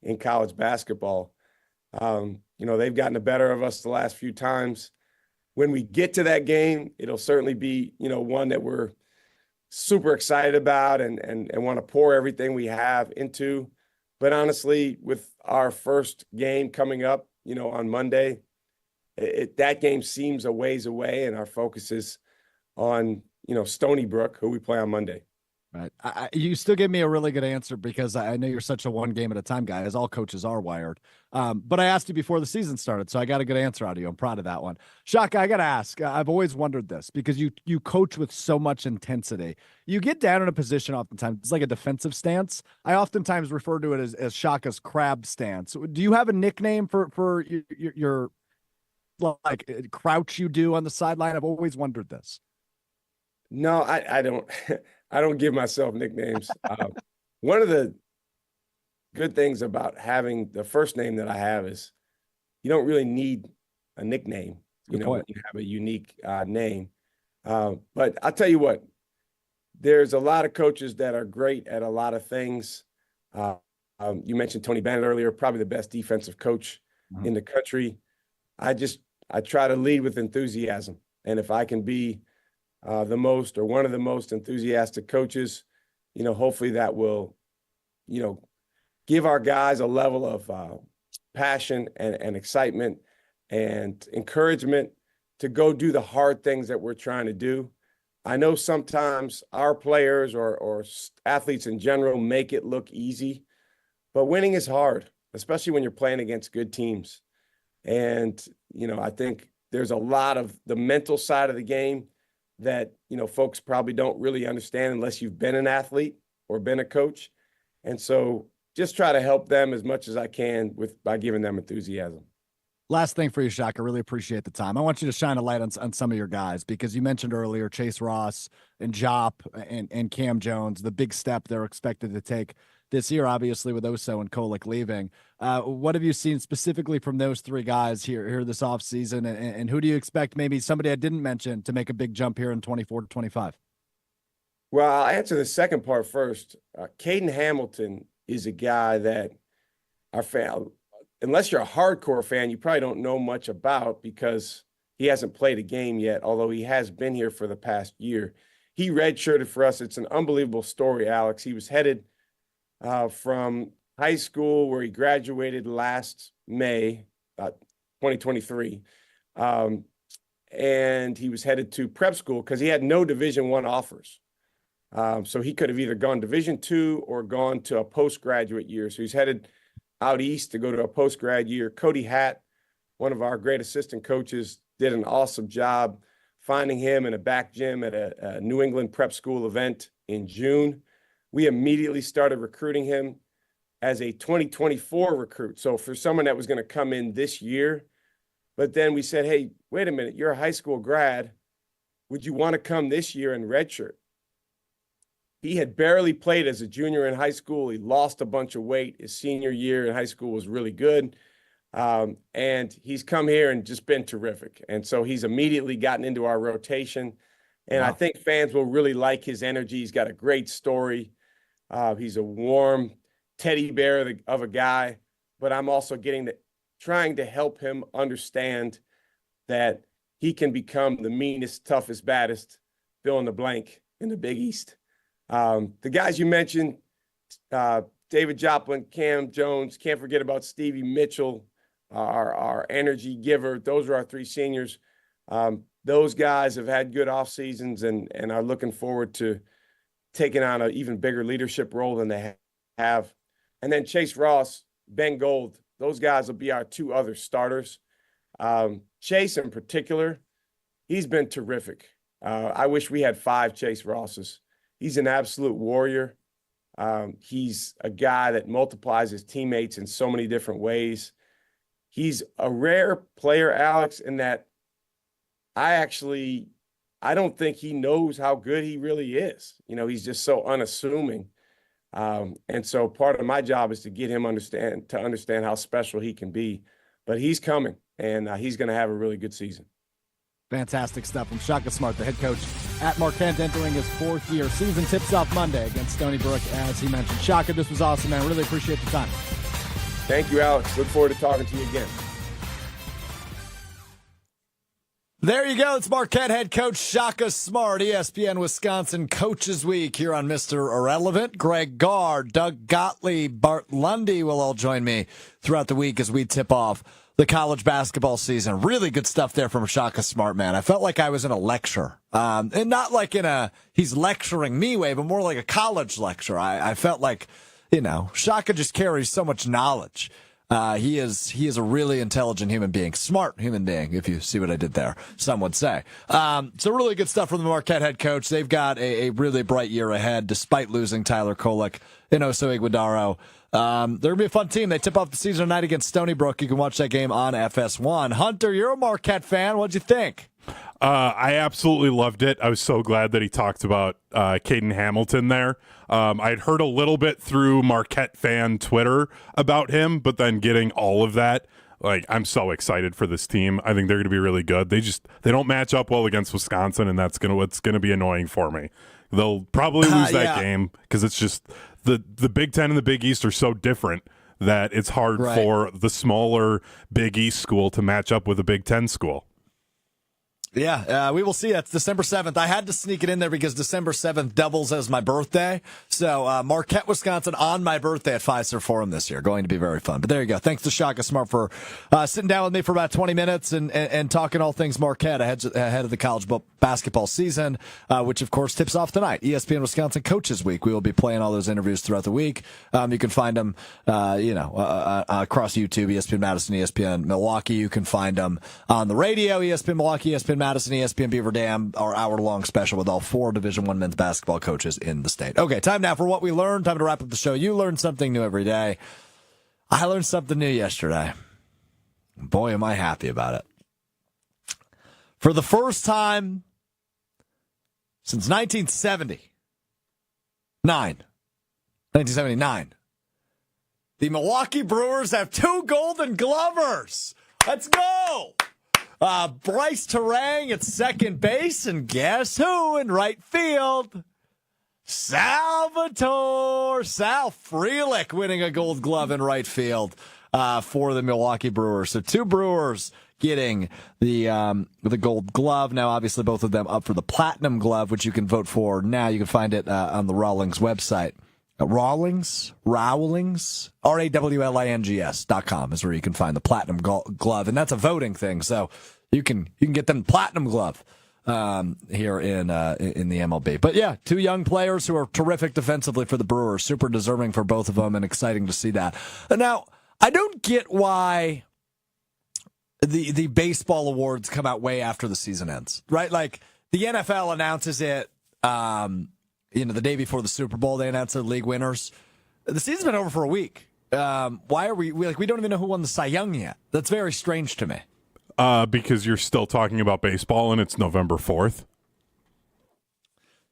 in college basketball. You know, they've gotten the better of us the last few times. When we get to that game, it'll certainly be, you know, one that we're super excited about and want to pour everything we have into. But honestly, with our first game coming up, you know, on Monday, that game seems a ways away, and our focus is on, you know, Stony Brook, who we play on Monday. Right. You still give me a really good answer, because I know you're such a one game at a time guy, as all coaches are wired. But I asked you before the season started, so I got a good answer out of you. I'm proud of that one. Shaka, I got to ask, I've always wondered this, because you coach with so much intensity. You get down in a position oftentimes, it's like a defensive stance. I oftentimes refer to it as Shaka's crab stance. Do you have a nickname for your like crouch you do on the sideline? I've always wondered this. No, I don't. I don't give myself nicknames. One of the good things about having the first name that I have is you don't really need a nickname. You know, you have a unique name. But I'll tell you what, there's a lot of coaches that are great at a lot of things. You mentioned Tony Bennett earlier, probably the best defensive coach in the country. I try to lead with enthusiasm. And if I can be the most, or one of the most enthusiastic coaches, you know, hopefully that will, you know, give our guys a level of passion and excitement and encouragement to go do the hard things that we're trying to do. I know sometimes our players or athletes in general make it look easy, but winning is hard, especially when you're playing against good teams. And, you know, I think there's a lot of the mental side of the game that, you know, folks probably don't really understand unless you've been an athlete or been a coach. And so just try to help them as much as I can by giving them enthusiasm. Last thing for you, Shaka, really appreciate the time. I want you to shine a light on some of your guys, because you mentioned earlier Chase Ross and Jop and Cam Jones, the big step they're expected to take this year, obviously, with Oso and Kolick leaving. What have you seen specifically from those three guys here this offseason, and who do you expect, maybe somebody I didn't mention, to make a big jump here in 24-25? Well, I'll answer the second part first. Caden Hamilton is a guy that our fan, unless you're a hardcore fan, you probably don't know much about, because he hasn't played a game yet, although he has been here for the past year. He redshirted for us. It's an unbelievable story, Alex. He was headed from high school, where he graduated last May, 2023. And he was headed to prep school because he had no Division I offers. So he could have either gone Division II or gone to a postgraduate year. So he's headed out east to go to a postgrad year. Cody Hatt, one of our great assistant coaches, did an awesome job finding him in a back gym at a New England prep school event in June. We immediately started recruiting him as a 2024 recruit. So for someone that was going to come in this year, but then we said, hey, wait a minute, you're a high school grad. Would you want to come this year and redshirt? He had barely played as a junior in high school. He lost a bunch of weight. His senior year in high school was really good. And he's come here and just been terrific. And so he's immediately gotten into our rotation. And I think fans will really like his energy. He's got a great story. He's a warm teddy bear of a guy, but I'm also trying to help him understand that he can become the meanest, toughest, baddest, fill in the blank in the Big East. The guys you mentioned, David Joplin, Cam Jones, can't forget about Stevie Mitchell, our energy giver. Those are our three seniors. Those guys have had good off seasons and are looking forward to taking on an even bigger leadership role than they have. And then Chase Ross, Ben Gold, those guys will be our two other starters. Chase in particular, he's been terrific. I wish we had 5 Chase Rosses. He's an absolute warrior. He's a guy that multiplies his teammates in so many different ways. He's a rare player, Alex, in that I don't think he knows how good he really is. You know, he's just so unassuming. And so part of my job is to get him to understand how special he can be. But he's coming, and he's going to have a really good season. Fantastic stuff from Shaka Smart, the head coach at Marquette, entering his 4th year. Season tips off Monday against Stony Brook, as he mentioned. Shaka, this was awesome, man. Really appreciate the time. Thank you, Alex. Look forward to talking to you again. There you go. It's Marquette head coach Shaka Smart, ESPN Wisconsin Coaches Week here on Mr. Irrelevant. Greg Garr, Doug Gottlieb, Bart Lundy will all join me throughout the week as we tip off the college basketball season. Really good stuff there from Shaka Smart, man. I felt like I was in a lecture. And not like in a he's lecturing me way, but more like a college lecture. I felt like, you know, Shaka just carries so much knowledge. He is a really intelligent human being, smart human being, if you see what I did there, some would say. So really good stuff from the Marquette head coach. They've got a really bright year ahead, despite losing Tyler Kolek and Oso Iguodaro. They're going to be a fun team. They tip off the season tonight against Stony Brook. You can watch that game on FS1. Hunter, you're a Marquette fan. What'd you think? I absolutely loved it. I was so glad that he talked about Caden Hamilton there. I'd heard a little bit through Marquette fan Twitter about him, but then getting all of that, like, I'm so excited for this team. I think they're going to be really good. They don't match up well against Wisconsin, and that's what's going to be annoying for me. They'll probably lose that game because it's just the Big Ten and the Big East are so different that it's hard for the smaller Big East school to match up with a Big Ten school. Yeah, we will see. That's December 7th. I had to sneak it in there because December 7th doubles as my birthday. So Marquette, Wisconsin on my birthday at Fiserv Forum this year. Going to be very fun. But there you go. Thanks to Shaka Smart for sitting down with me for about 20 minutes and talking all things Marquette ahead of the college basketball season, which, of course, tips off tonight. ESPN Wisconsin Coaches Week. We will be playing all those interviews throughout the week. You can find them, across YouTube, ESPN Madison, ESPN Milwaukee. You can find them on the radio, ESPN Milwaukee, ESPN Madison, ESPN Beaver Dam, our hour-long special with all 4 Division I men's basketball coaches in the state. Okay, time now for what we learned. Time to wrap up the show. You learn something new every day. I learned something new yesterday. Boy, am I happy about it. For the first time since 1979, the Milwaukee Brewers have 2 Golden Glovers. Let's go! Bryce Terang at second base, and guess who in right field? Sal Frelick winning a Gold Glove in right field for the Milwaukee Brewers. So 2 Brewers getting the Gold Glove. Now, obviously, both of them up for the Platinum Glove, which you can vote for now. You can find it on the Rawlings website. Rowlings, RAWLINGS.com is where you can find the Platinum Glove, and that's a voting thing. So you can get them Platinum Glove here in the MLB. But yeah, 2 young players who are terrific defensively for the Brewers, super deserving for both of them, and exciting to see that. Now, I don't get why the baseball awards come out way after the season ends, right? Like the NFL announces it. The day before the Super Bowl, they announced their league winners. The season's been over for a week. Why are we don't even know who won the Cy Young yet? That's very strange to me. Because you're still talking about baseball and it's November 4th.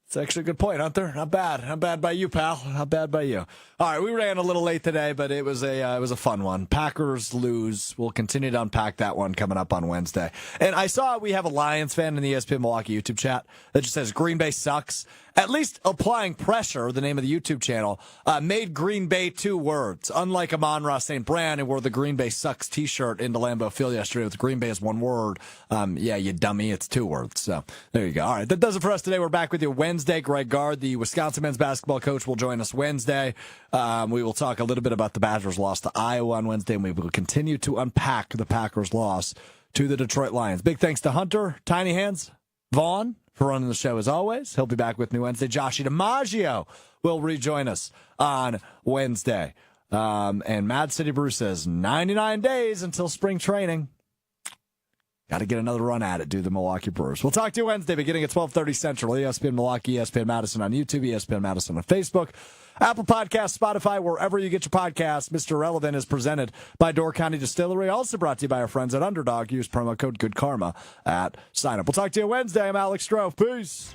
It's actually a good point, Hunter. Not bad. Not bad by you, pal. Not bad by you. All right, we ran a little late today, but it was a fun one. Packers lose. We'll continue to unpack that one coming up on Wednesday. And I saw we have a Lions fan in the ESPN Milwaukee YouTube chat that just says Green Bay sucks. At least Applying Pressure, the name of the YouTube channel, made Green Bay 2 words. Unlike Amon-Ra St. Brown, who wore the Green Bay sucks t-shirt into Lambeau Field yesterday with Green Bay as 1 word. Yeah, you dummy, it's 2 words. So there you go. All right, that does it for us today. We're back with you Wednesday. Wednesday. Greg Gard, the Wisconsin men's basketball coach, will join us Wednesday. We will talk a little bit about the Badgers' loss to Iowa on Wednesday, and we will continue to unpack the Packers' loss to the Detroit Lions. Big thanks to Hunter, Tiny Hands, Vaughn for running the show as always. He'll be back with me Wednesday. Joshie DiMaggio will rejoin us on Wednesday. And Mad City Brew says 99 days until spring training. Got to get another run at it, do the Milwaukee Brewers. We'll talk to you Wednesday beginning at 12:30 Central. ESPN Milwaukee, ESPN Madison on YouTube, ESPN Madison on Facebook, Apple Podcasts, Spotify, wherever you get your podcasts. Mr. Relevant is presented by Door County Distillery, also brought to you by our friends at Underdog. Use promo code GoodKarma at sign up. We'll talk to you Wednesday. I'm Alex Strouf. Peace.